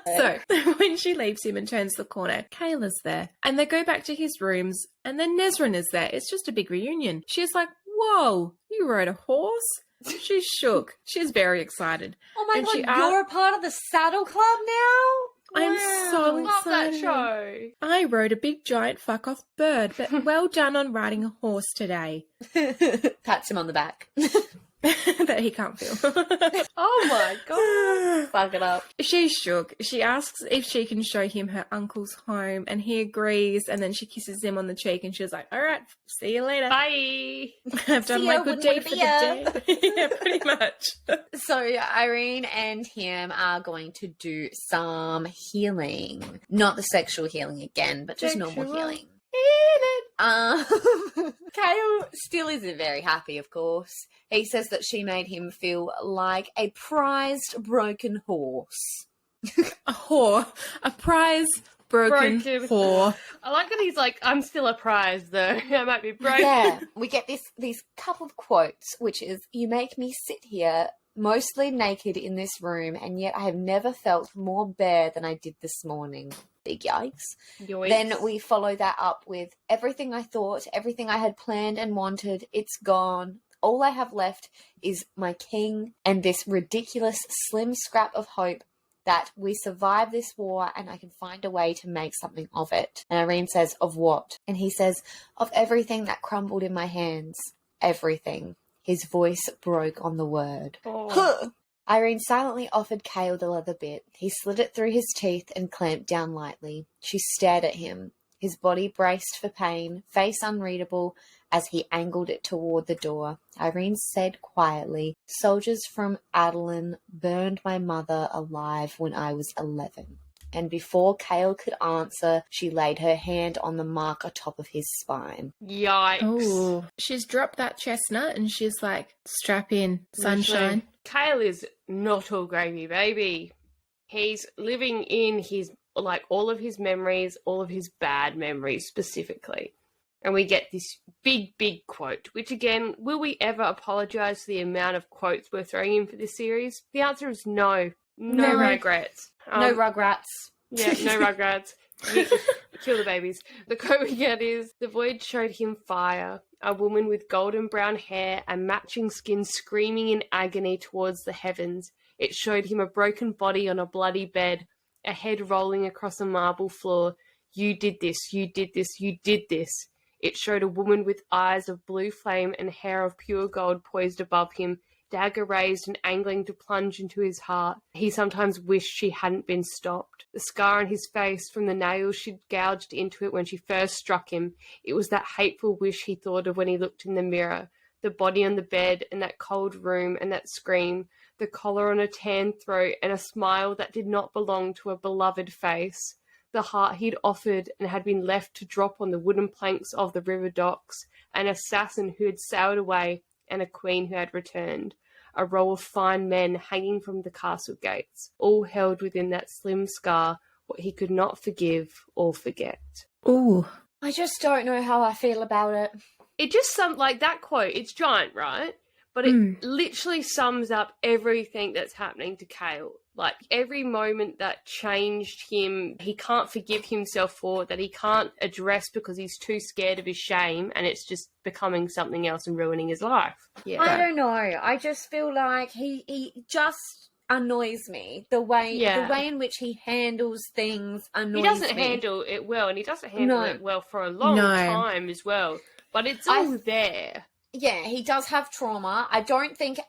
So it? when she leaves him and turns the corner, Kayla's there. And they go back to his rooms and then Nesrin is there. It's just a big reunion. She's like, whoa, you rode a horse? She's shook. She's very excited. Oh my god, you're a part of the Saddle Club now? I'm so excited. Love that show. I rode a big giant fuck off bird, but well done on riding a horse today. Pats him on the back. That he can't feel. Oh my god. Fuck it up. She's shook. She asks if she can show him her uncle's home and he agrees, and then she kisses him on the cheek and she's like, all right, see you later. Bye. I've done my good deed for the day. Yeah, pretty much. So Irene and him are going to do some healing. Not the sexual healing again, but just normal healing. Kale still isn't very happy, of course. He says that she made him feel like a prized broken horse. A whore. A prize broken whore. I like that he's like, I'm still a prize though. I might be broken. Yeah, we get these couple of quotes, which is, you make me sit here mostly naked in this room, and yet I have never felt more bare than I did this morning. Big yikes. Yoinks. Then we follow that up with, everything I thought, everything I had planned and wanted, it's gone. All I have left is my king and this ridiculous slim scrap of hope that we survive this war and I can find a way to make something of it. And Irene says, of what? And he says, of everything that crumbled in my hands. Everything. His voice broke on the word. Oh. Irene silently offered Kale the leather bit. He slid it through his teeth and clamped down lightly. She stared at him, his body braced for pain, face unreadable, as he angled it toward the door. Irene said quietly, soldiers from Adeline burned my mother alive when I was 11. And before Kale could answer, she laid her hand on the mark atop of his spine. Yikes. Ooh. She's dropped that chestnut and she's like, strap in, sunshine. Kale is not all gravy, baby. He's living in his, like, all of his memories, all of his bad memories specifically. And we get this big, big quote, which again, will we ever apologise for the amount of quotes we're throwing in for this series? The answer is no. No regrets. No rugrats. Yeah, no rugrats. Kill the babies. The quote we get is, the void showed him fire, a woman with golden brown hair and matching skin screaming in agony towards the heavens. It showed him a broken body on a bloody bed, a head rolling across a marble floor. You did this, you did this, you did this. It showed a woman with eyes of blue flame and hair of pure gold poised above him, dagger raised and angling to plunge into his heart. He sometimes wished she hadn't been stopped. The scar on his face from the nails she'd gouged into it when she first struck him, it was that hateful wish he thought of when he looked in the mirror. The body on the bed and that cold room and that scream, the collar on a tan throat and a smile that did not belong to a beloved face. The heart he'd offered and had been left to drop on the wooden planks of the river docks, an assassin who had sailed away and a queen who had returned, a row of fine men hanging from the castle gates, all held within that slim scar what he could not forgive or forget. Ooh. I just don't know how I feel about it. It just like that quote, it's giant, right? But it literally sums up everything that's happening to Cale. Like, every moment that changed him, he can't forgive himself for, that he can't address because he's too scared of his shame, and it's just becoming something else and ruining his life. Yeah. I don't know. I just feel like he just annoys me. The way in which he handles things annoys me. He doesn't handle it well, and he doesn't handle it well for a long time as well. But it's all there. Yeah, he does have trauma. I don't think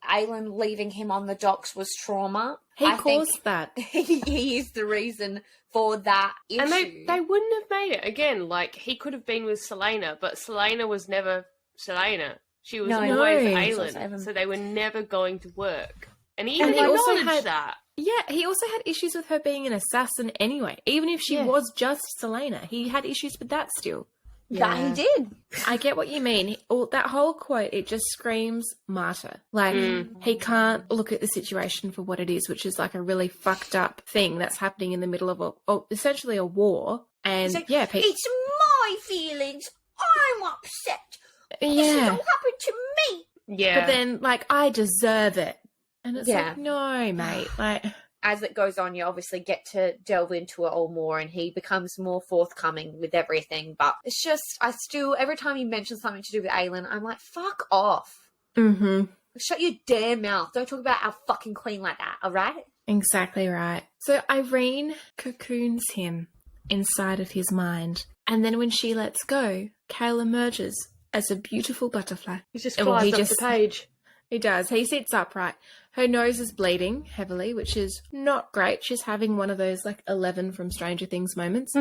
Aelin leaving him on the docks was trauma. He caused that. He is the reason for that issue. And they wouldn't have made it. Again, like, he could have been with Selena, but Selena was never Selena. She was always Aelin, so they were never going to work. And he even acknowledged that. Yeah, he also had issues with her being an assassin anyway. Even if she was just Selena, he had issues with that still. Yeah. That he did. I get what you mean. That whole quote, it just screams martyr. Like, he can't look at the situation for what it is, which is like a really fucked up thing that's happening in the middle of essentially a war. And like, it's my feelings. I'm upset. Yeah. This has all happened to me. Yeah. But then, like, I deserve it. And it's like, no, mate. Like, as it goes on, you obviously get to delve into it all more, and he becomes more forthcoming with everything. But it's just, every time he mentions something to do with Aelin, I'm like, fuck off. Mm-hmm. Shut your damn mouth. Don't talk about our fucking queen like that, all right? Exactly right. So Irene cocoons him inside of his mind. And then when she lets go, Cale emerges as a beautiful butterfly. He just flies off the page. He does. He sits upright. Her nose is bleeding heavily, which is not great. She's having one of those, like, 11 from Stranger Things moments.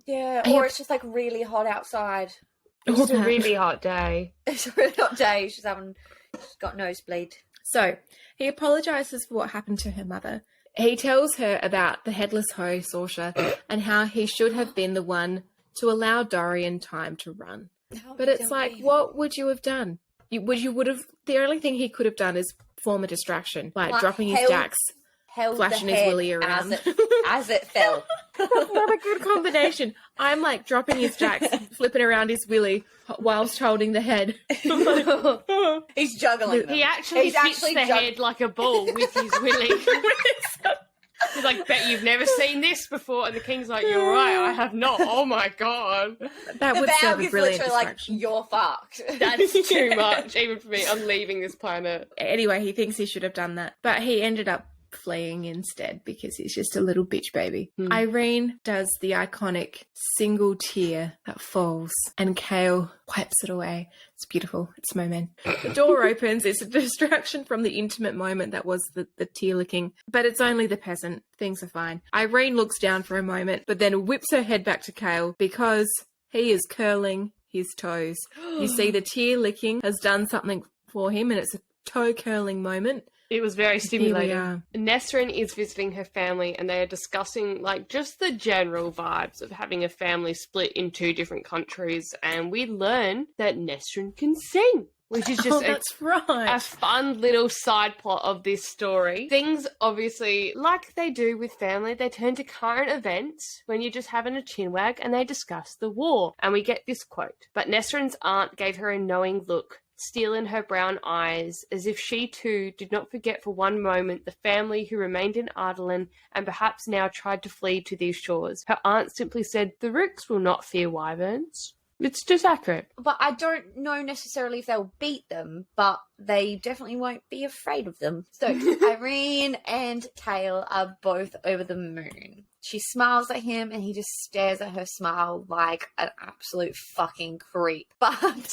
Yeah, or it's just, like, really hot outside. It's a really hot day. It's a really hot day. She's got nosebleed. So, he apologises for what happened to her mother. He tells her about the headless hoe, Saoirse, and how he should have been the one to allow Dorian time to run. But it's like, what would you have done? The only thing he could have done is form a distraction, like dropping his jacks, flashing his willy around. As it fell. That's not a good combination. I'm like dropping his jacks, flipping around his willy whilst holding the head. He's juggling them. He actually hits the head like a ball with his willy. He's like, bet you've never seen this before. And the king's like, you're right, I have not. Oh my God. That would serve a brilliant distraction. Like, you're fucked. That's too much, even for me. I'm leaving this planet. Anyway, he thinks he should have done that. But he ended up fleeing instead because he's just a little bitch baby. Irene does the iconic single tear that falls and Cale wipes it away. It's beautiful. It's moment. The door opens. It's a distraction from the intimate moment that was the tear licking, but it's only the peasant. Things are fine. Irene looks down for a moment, but then whips her head back to Cale because he is curling his toes. You see, the tear licking has done something for him, and it's a toe curling moment. It was very stimulating. Nesrin is visiting her family, and they are discussing, like, just the general vibes of having a family split in 2 different countries. And we learn that Nesrin can sing, which is just a fun little side plot of this story. Things, obviously, like they do with family, they turn to current events when you're just having a chinwag, and they discuss the war. And we get this quote: "But Nesrin's aunt gave her a knowing look, steel in her brown eyes, as if she too did not forget for one moment the family who remained in Ardalan and perhaps now tried to flee to these shores. Her aunt simply said, 'The rooks will not fear wyverns.'" It's just accurate. But I don't know necessarily if they'll beat them, but they definitely won't be afraid of them. So Irene and Kale are both over the moon. She smiles at him and he just stares at her smile like an absolute fucking creep. But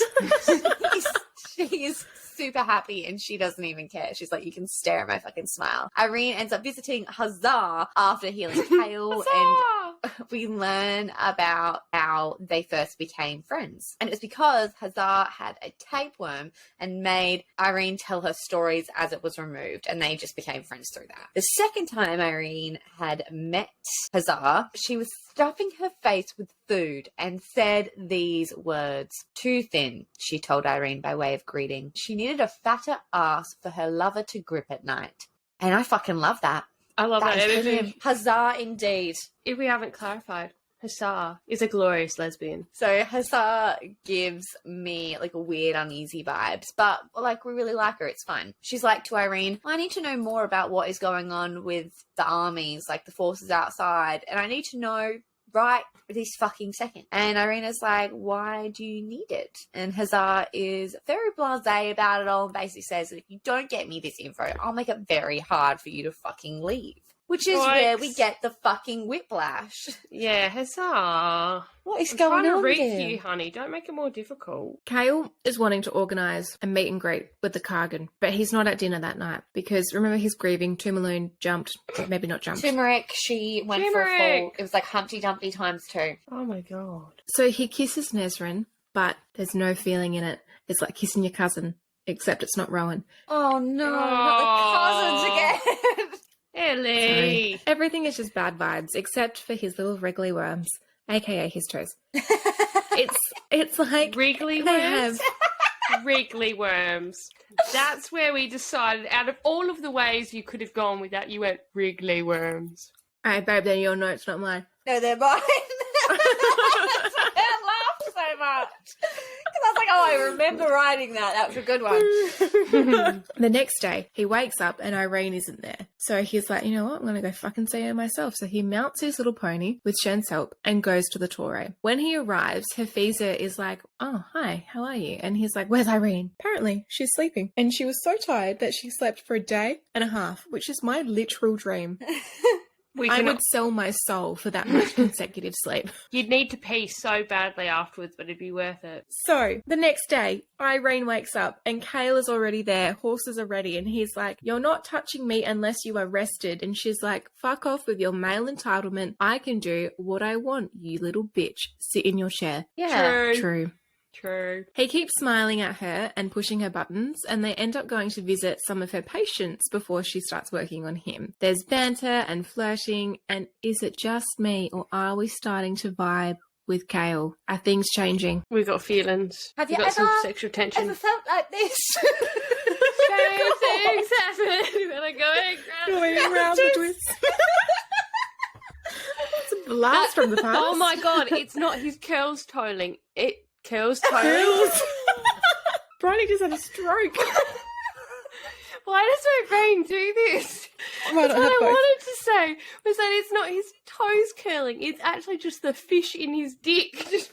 she's super happy and she doesn't even care. She's like, you can stare at my fucking smile. Irene ends up visiting Huzzah after healing Kale and we learn about how they first became friends. And it's because Huzzah had a tapeworm and made Irene tell her stories as it was removed, and they just became friends through that. The second time Irene had met Huzzah, she was stuffing her face with food and said these words. Too thin, she told Irene by way of greeting. She needed a fatter ass for her lover to grip at night. And I fucking love that. I love that energy. Huzzah indeed. If we haven't clarified, Huzzah is a glorious lesbian. So Huzzah gives me like a weird, uneasy vibes, but like we really like her. It's fine. She's like to Irene, I need to know more about what is going on with the armies, like the forces outside, and I need to know right this fucking second. And Irina's like, why do you need it? And Huzzah is very blasé about it all and basically says that if you don't get me this info, I'll make it very hard for you to fucking leave. Which is where we get the fucking whiplash. Yeah, Huzzah. What is going on trying to read there? for you, honey. Don't make it more difficult. Kale is wanting to organise a meet and greet with the Kargan, but he's not at dinner that night because remember he's grieving. Tourmaline jumped, maybe not jumped. Turmeric, she went for a fall. It was like Humpty Dumpty times 2. Oh my god. So he kisses Nesrin, but there's no feeling in it. It's like kissing your cousin, except it's not Rowan. Oh no, not the cousins again. Ellie. Sorry. Everything is just bad vibes, except for his little wriggly worms, aka his toes. It's like Wriggly they worms? Wriggly worms. That's where we decided, out of all of the ways you could have gone with that, you went wriggly worms. All right, babe, then your notes, not mine. No, they're mine. That's why I laughed so much. Because I was like, oh, I remember writing that. That was a good one. The next day, he wakes up and Irene isn't there. So he's like, you know what? I'm going to go fucking see her myself. So he mounts his little pony with Shen's help and goes to the Torre. When he arrives, Hafiza is like, oh, hi, how are you? And he's like, where's Irene? Apparently, she's sleeping. And she was so tired that she slept for a day and a half, which is my literal dream. I would sell my soul for that much consecutive sleep. You'd need to pee so badly afterwards, but it'd be worth it. So, the next day, Irene wakes up and Kale is already there. Horses are ready. And he's like, you're not touching me unless you are rested. And she's like, fuck off with your male entitlement. I can do what I want, you little bitch. Sit in your chair. Yeah. True. He keeps smiling at her and pushing her buttons, and they end up going to visit some of her patients before she starts working on him. There's banter and flirting, and is it just me, or are we starting to vibe with Kale? Are things changing? We've got feelings. Have you We've got ever, some sexual tension. ever felt like this? Same things happen when I Going around the twist. It's a blast from the past. Oh my god, it's not his curls toiling. It curls toiling. Bronny just had a stroke. Why does my brain do this? That's what I wanted to say, was that it's not his toes curling, it's actually just the fish in his dick. Just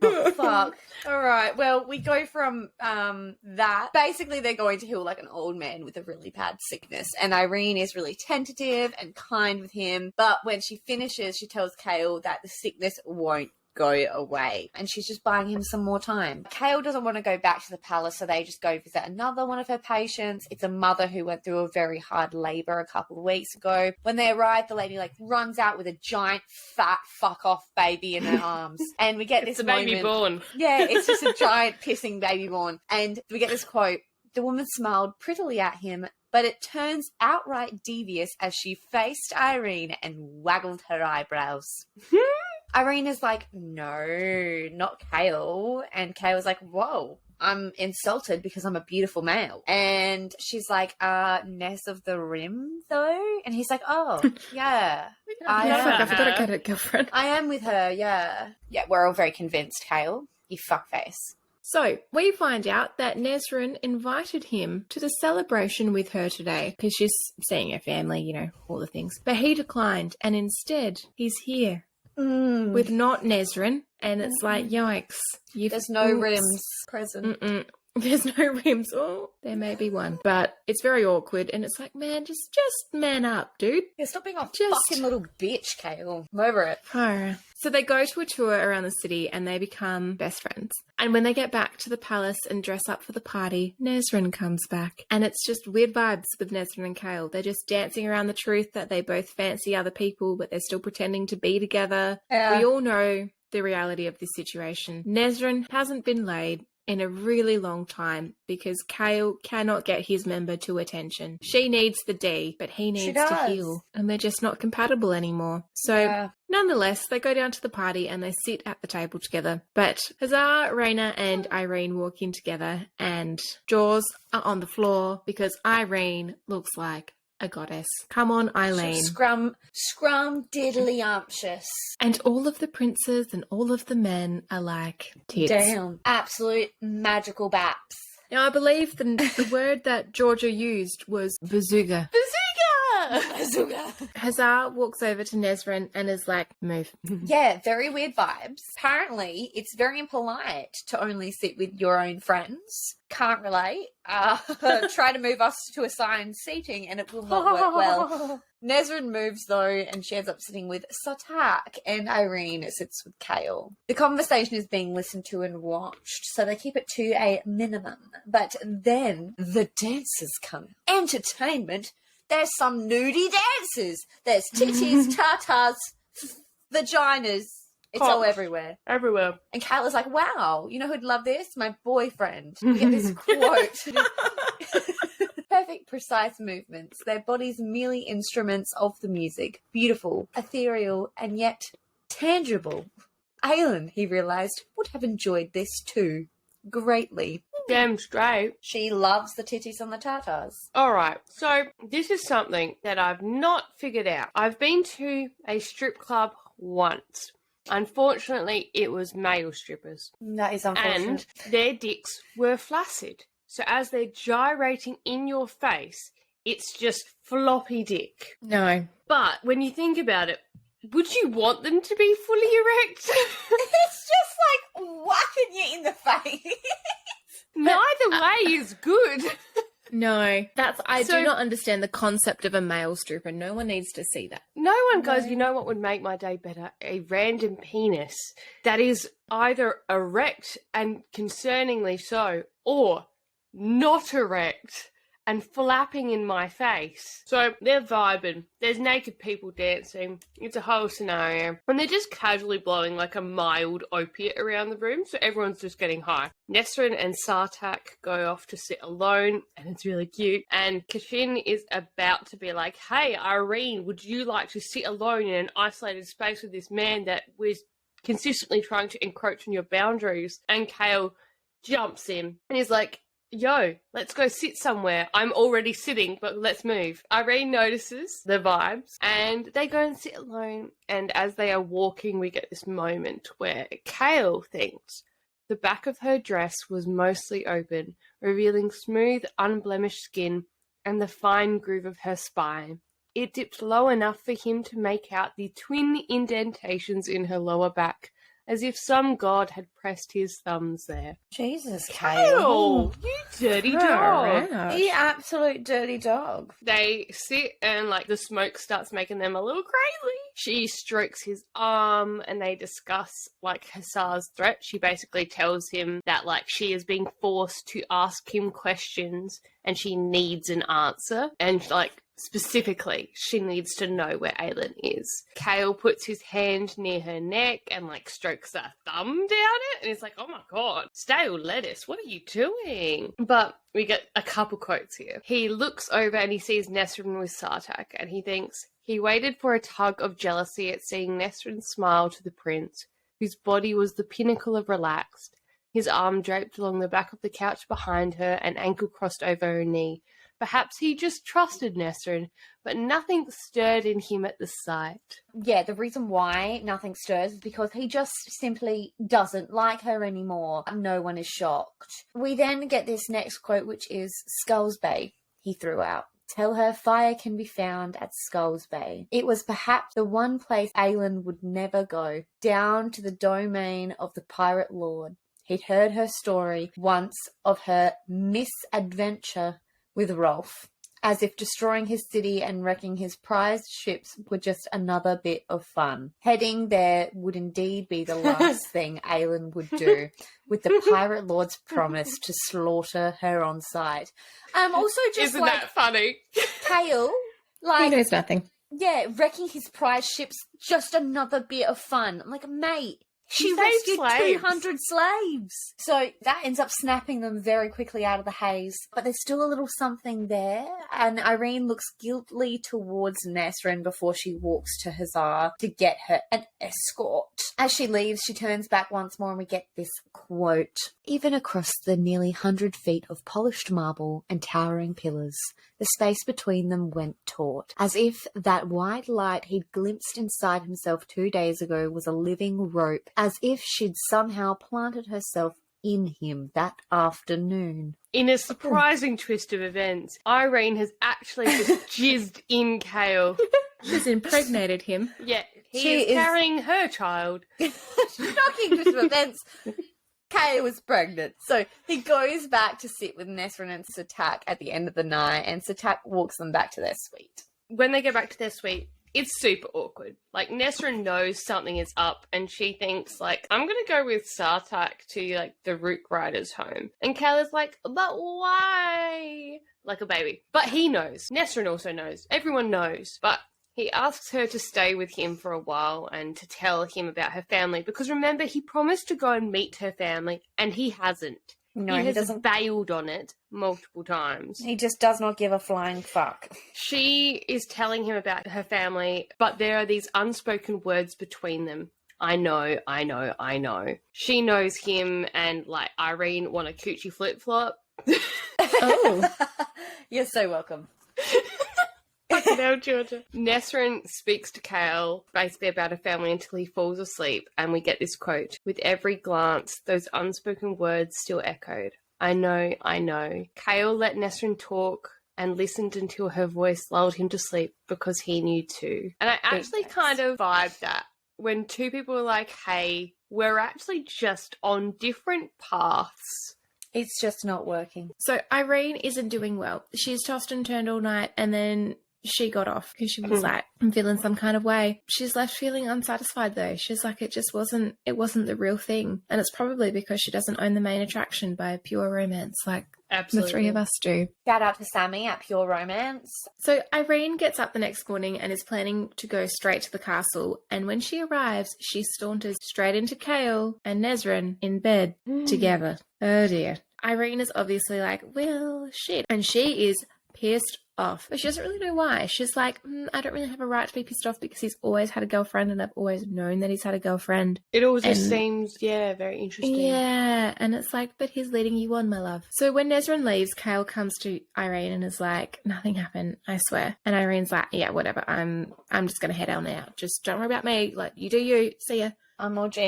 Oh, fuck. All right. Well, we go from that. Basically, they're going to heal like an old man with a really bad sickness. And Irene is really tentative and kind with him. But when she finishes, she tells Kale that the sickness won't go away. And she's just buying him some more time. Kale doesn't want to go back to the palace, so they just go visit another one of her patients. It's a mother who went through a very hard labor a couple of weeks ago. When they arrive, the lady like runs out with a giant fat fuck off baby in her arms. And we get this baby born. Yeah, it's just a giant pissing baby born. And we get this quote. The woman smiled prettily at him, but it turns outright devious as she faced Irene and waggled her eyebrows. Irene is like, no, not Kale. And Kale was like, whoa, I'm insulted because I'm a beautiful male. And she's like, Ness of the Rim, though? And he's like, oh, yeah. I forgot to get it, girlfriend. I am with her, yeah. Yeah, we're all very convinced, Kale. You fuckface. So, we find out that Nesrin invited him to the celebration with her today because she's seeing her family, you know, all the things. But he declined, and instead, he's here with not Nesrin, and it's like, yikes. There's no rims present. There's no rims. Oh, there may be one. But it's very awkward, and it's like, man, just man up, dude. Yeah, stop being a fucking little bitch, Kale. I'm over it. Oh. So they go to a tour around the city, and they become best friends. And when they get back to the palace and dress up for the party, Nesrin comes back. And it's just weird vibes with Nesrin and Kale. They're just dancing around the truth that they both fancy other people, but they're still pretending to be together. Yeah. We all know the reality of this situation. Nesrin hasn't been laid in a really long time because Kale cannot get his member to attention. She needs the D, but he needs to heal. And they're just not compatible anymore. So nonetheless, they go down to the party and they sit at the table together. But Hazar, Raina and Irene walk in together and jaws are on the floor because Irene looks like a goddess. Come on, Eileen. Scrum diddly umptious. And all of the princes and all of the men are like tits. Damn. Absolute magical baps. Now, I believe the word that Georgia used was bazooka. Bazooka! Hazar walks over to Nesrin and is like, move. Yeah, very weird vibes. Apparently, it's very impolite to only sit with your own friends. Can't relate. Try to move us to assigned seating and it will not work well. Nesrin moves though and she ends up sitting with Sartaq and Irene sits with Kale. The conversation is being listened to and watched, so they keep it to a minimum. But then the dancers come. Entertainment. There's some nudie dancers. There's titties, tatas, vaginas. It's all everywhere. Everywhere. And Kayla's like, wow, you know who'd love this? My boyfriend. You get this quote. Perfect, precise movements. Their bodies merely instruments of the music. Beautiful, ethereal, and yet tangible. Aylin, he realised, would have enjoyed this too. Greatly. Damn straight. She loves the titties on the tartars. All right, so this is something that I've not figured out. I've been to a strip club once. Unfortunately, it was male strippers. That is unfortunate. And their dicks were flaccid. So as they're gyrating in your face, it's just floppy dick. No. But when you think about it, would you want them to be fully erect? It's just like whacking you in the face. Neither way is good. No, I do not understand the concept of a male stripper. No one needs to see that. No one goes, you know what would make my day better? A random penis that is either erect and concerningly so, or not erect and flapping in my face. So they're vibing. There's naked people dancing. It's a whole scenario. And they're just casually blowing like a mild opiate around the room, so everyone's just getting high. Nesrin and Sartaq go off to sit alone, and it's really cute. And Kashin is about to be like, hey, Irene, would you like to sit alone in an isolated space with this man that was consistently trying to encroach on your boundaries? And Kale jumps in and he's like, yo, let's go sit somewhere. I'm already sitting, but let's move. Irene notices the vibes and they go and sit alone. And as they are walking, we get this moment where Kale thinks the back of her dress was mostly open, revealing smooth, unblemished skin and the fine groove of her spine. It dipped low enough for him to make out the twin indentations in her lower back, as if some god had pressed his thumbs there. Jesus, Kale. Oh, you dirty dog. You absolute dirty dog. They sit and, like, the smoke starts making them a little crazy. She strokes his arm and they discuss, like, Hazar's threat. She basically tells him that, like, she is being forced to ask him questions and she needs an answer. And, like, specifically, she needs to know where Aylin is. Kale puts his hand near her neck and, like, strokes a thumb down it. And it's like, oh my god, stale lettuce, what are you doing? But we get a couple quotes here. He looks over and he sees Nesrin with Sartaq and he thinks he waited for a tug of jealousy at seeing Nesrin smile to the prince, whose body was the pinnacle of relaxed, his arm draped along the back of the couch behind her and ankle crossed over her knee. Perhaps he just trusted Nesrin, but nothing stirred in him at the sight. Yeah, the reason why nothing stirs is because he just simply doesn't like her anymore. No one is shocked. We then get this next quote, which is Skulls Bay, he threw out. Tell her fire can be found at Skulls Bay. It was perhaps the one place Aelin would never go, down to the domain of the pirate lord. He'd heard her story once of her misadventure with Rolf, as if destroying his city and wrecking his prized ships were just another bit of fun. Heading there would indeed be the last thing Aelin would do, with the pirate lord's promise to slaughter her on sight. Also just Isn't that funny? Kale, He knows nothing. yeah, wrecking his prize ships, just another bit of fun. I'm like, mate, she saved rescued slaves. 200 slaves. So that ends up snapping them very quickly out of the haze. But there's still a little something there. And Irene looks guiltily towards Nesrin before she walks to Hazar to get her an escort. As she leaves, she turns back once more and we get this quote. Even across the nearly 100 feet of polished marble and towering pillars, the space between them went taut, as if that white light he'd glimpsed inside himself 2 days ago was a living rope, as if she'd somehow planted herself in him that afternoon. In a surprising twist of events, Irene has actually just jizzed in Kale. She's impregnated him. Yeah, he She is is- carrying her child. Shocking twist of events. Kay was pregnant. So he goes back to sit with Nesrin and Sartaq at the end of the night, and Sartaq walks them back to their suite. When they go back to their suite, it's super awkward. Like, Nesrin knows something is up, and she thinks, like, I'm gonna go with Sartaq to, like, the Rook Rider's home. And Kayla's like, but why? Like a baby. But he knows. Nesrin also knows. Everyone knows. But he asks her to stay with him for a while and to tell him about her family, because remember, he promised to go and meet her family, and he hasn't. No, he has doesn't. bailed on it multiple times. He just does not give a flying fuck. She is telling him about her family, but there are these unspoken words between them. I know, I know, I know. She knows him and, like, Irene want a coochie flip-flop. Oh. You're so welcome. Fucking hell, Georgia. Nesrin speaks to Kale basically about her family until he falls asleep, and we get this quote. With every glance, those unspoken words still echoed. I know, I know. Kale let Nesrin talk and listened until her voice lulled him to sleep because he knew too. And I actually kind of vibed that when two people are like, hey, we're actually just on different paths. It's just not working. So Irene isn't doing well. She's tossed and turned all night, and then she got off because she was like, I'm feeling some kind of way. She's left feeling unsatisfied though. She's like, it wasn't the real thing. And it's probably because she doesn't own the main attraction by pure romance like Absolutely. the three of us do. Shout out to Sammy at Pure Romance. So Irene gets up the next morning and is planning to go straight to the castle. And when she arrives, she saunters straight into Kale and Nesrin in bed together. Oh dear. Irene is obviously like, well, shit. And she is pissed off. But she doesn't really know why. She's like, I don't really have a right to be pissed off because he's always had a girlfriend and I've always known that he's had a girlfriend. It all just seems, very interesting. Yeah, and it's like, but he's leading you on, my love. So when Nesrin leaves, Kale comes to Irene and is like, nothing happened, I swear. And Irene's like, yeah, whatever, I'm just going to head on out. Just don't worry about me. Like, you do you. See ya. I'm OG.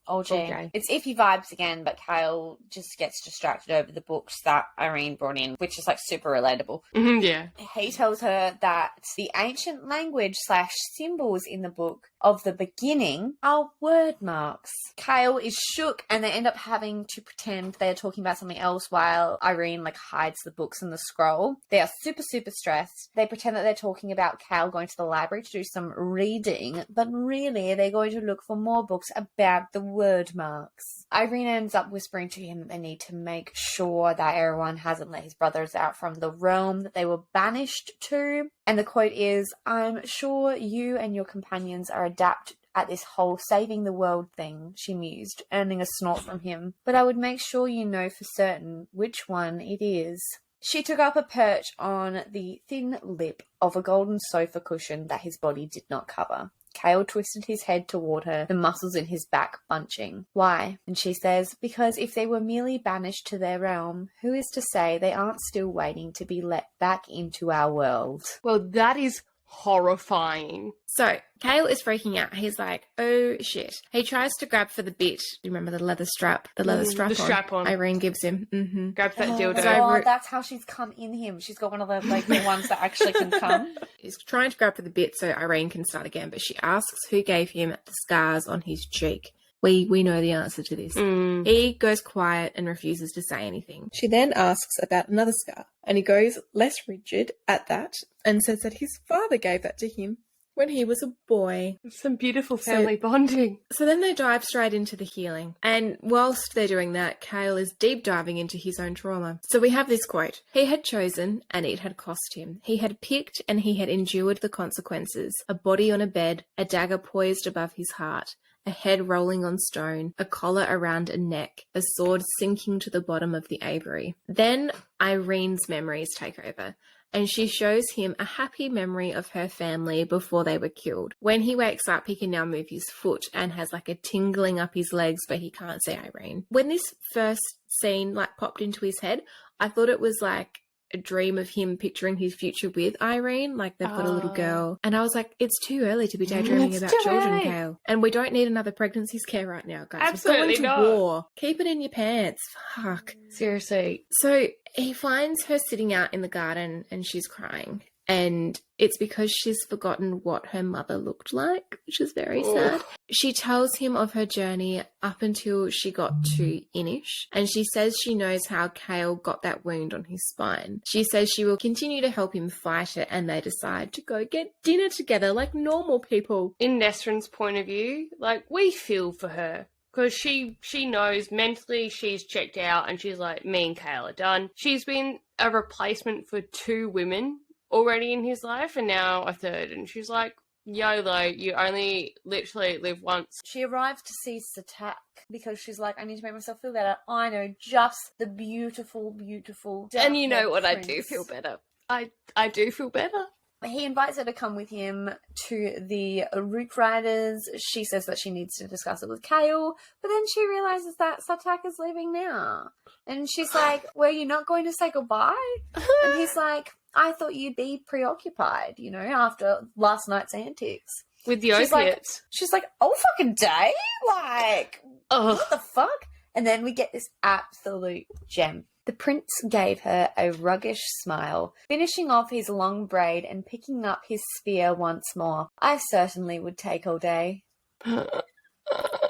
Okay. It's iffy vibes again, but Kale just gets distracted over the books that Irene brought in, which is like super relatable. Yeah. He tells her that the ancient language / symbols in the book of the beginning are word marks. Kale is shook and they end up having to pretend they're talking about something else while Irene hides the books and the scroll. They are super, super stressed. They pretend that they're talking about Kale going to the library to do some reading, but really they're going to look for more books about the word marks. Irene ends up whispering to him that they need to make sure that everyone hasn't let his brothers out from the realm that they were banished to. And the quote is, I'm sure you and your companions are adept at this whole saving the world thing, she mused, earning a snort from him. But I would make sure you know for certain which one it is. She took up a perch on the thin lip of a golden sofa cushion that his body did not cover. Kale twisted his head toward her, the muscles in his back bunching. Why? And she says, because if they were merely banished to their realm, who is to say they aren't still waiting to be let back into our world? Well, that is horrifying. So Kale is freaking out. He's like, oh shit. He tries to grab for the bit. You remember the leather strap? The strap on. Irene gives him. Mm-hmm. Grabs that dildo. Oh, that's how she's come in him. She's got one of the the ones that actually can come. He's trying to grab for the bit so Irene can start again, but she asks who gave him the scars on his cheek. We know the answer to this. He goes quiet and refuses to say anything. She then asks about another scar, and he goes less rigid at that and says that his father gave that to him when he was a boy. Some beautiful family bonding. So then they dive straight into the healing. And whilst they're doing that, Kale is deep diving into his own trauma. So we have this quote. He had chosen and it had cost him. He had picked and he had endured the consequences. A body on a bed, a dagger poised above his heart, a head rolling on stone, a collar around a neck, a sword sinking to the bottom of the aviary. Then Irene's memories take over, and she shows him a happy memory of her family before they were killed. When he wakes up, he can now move his foot and has like a tingling up his legs, but he can't see Irene. When this first scene like popped into his head, I thought it was like a dream of him picturing his future with Irene, like they've got a little girl. And I was like, it's too early to be daydreaming about children, Kale. And we don't need another pregnancy scare right now, guys. Absolutely We're going to war. Keep it in your pants. Fuck. Seriously. So he finds her sitting out in the garden and she's crying. And it's because she's forgotten what her mother looked like, which is very sad. She tells him of her journey up until she got to Inish, and she says she knows how Kale got that wound on his spine. She says she will continue to help him fight it, and they decide to go get dinner together like normal people. In Nesrin's point of view, like, we feel for her. Because she knows mentally she's checked out and she's like, me and Kale are done. She's been a replacement for 2 women already in his life and now a 3rd, and she's like, YOLO, you only literally live once. She arrived to see Sartaq because she's like, I need to make myself feel better. I know just the beautiful and you know what, prince. I do feel better. I do feel better. He invites her to come with him to the Rook Riders. She says that she needs to discuss it with Kale, but then she realizes that Sartaq is leaving now. And she's like, were you not going to say goodbye? And he's like, I thought you'd be preoccupied, you know, after last night's antics. With the opiates. She's like, oh, fucking day? Like, what the fuck? And then we get this absolute gem. The prince gave her a roguish smile, finishing off his long braid and picking up his spear once more. I certainly would take all day.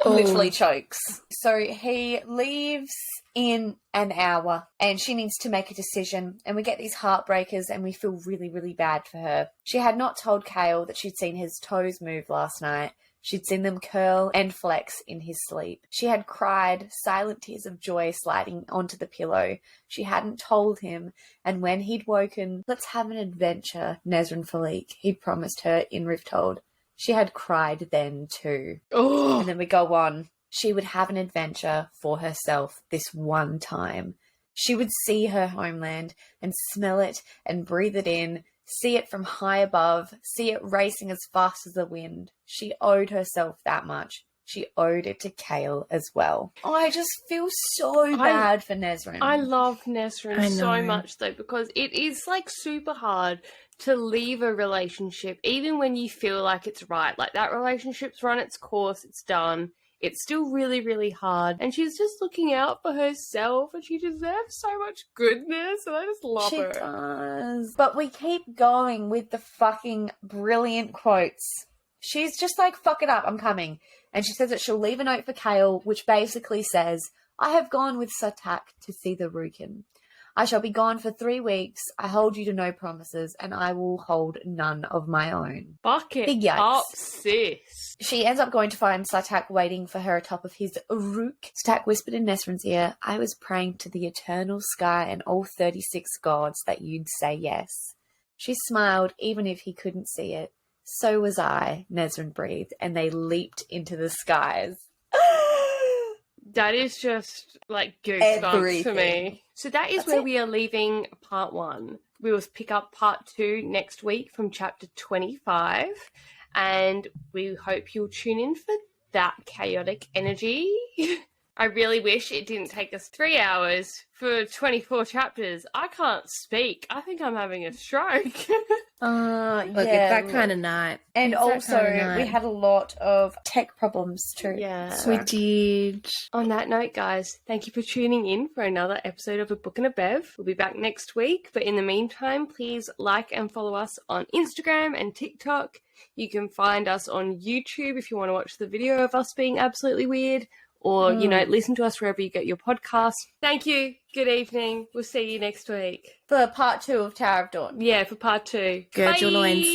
Literally chokes. So he leaves in an hour and she needs to make a decision, and we get these heartbreakers and we feel really bad for her. She had not told Kale that she'd seen his toes move last night. She'd seen them curl and flex in his sleep. She had cried, silent tears of joy sliding onto the pillow. She hadn't told him, and when he'd woken, let's have an adventure, Nesrin Falik, he'd promised her in Rifthold. She had cried then too. Oh. And then we go on. She would have an adventure for herself this one time. She would see her homeland and smell it and breathe it in, see it from high above, see it racing as fast as the wind. She owed herself that much. She owed it to Kale as well. Oh, I just feel so bad for Nesrin. I love Nesrin so much though, because it is like super hard to leave a relationship even when you feel like it's right. Like that relationship's run its course, it's done. It's still really hard. And she's just looking out for herself and she deserves so much goodness. And I just love her. She does. But we keep going with the fucking brilliant quotes. She's just like, fuck it up, I'm coming. And she says that she'll leave a note for Kale, which basically says, I have gone with Sartaq to see the Rukin. I shall be gone for 3 weeks. I hold you to no promises, and I will hold none of my own. Fuck it Big yikes. up, sis. She ends up going to find Sartaq waiting for her atop of his rook. Sartaq whispered in Nesrin's ear, I was praying to the eternal sky and all 36 gods that you'd say yes. She smiled, even if he couldn't see it. So was I, Nesrin breathed, and they leaped into the skies. That is just like goosebumps for me. So that's where we are leaving part 1. We will pick up part 2 next week from chapter 25. And we hope you'll tune in for that chaotic energy. I really wish it didn't take us 3 hours for 24 chapters. I can't speak. I think I'm having a stroke. Look, it's that kind of night. And It's that also, kind of night. we had a lot of tech problems too. Yeah. We did. On that note, guys, thank you for tuning in for another episode of A Book and a Bev. We'll be back next week, but in the meantime, please like and follow us on Instagram and TikTok. You can find us on YouTube if you want to watch the video of us being absolutely weird, or, listen to us wherever you get your podcasts. Thank you. Good evening. We'll see you next week. For part 2 of Tower of Dawn. Yeah, for part 2. Gird your loins.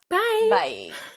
Bye. Bye. Bye.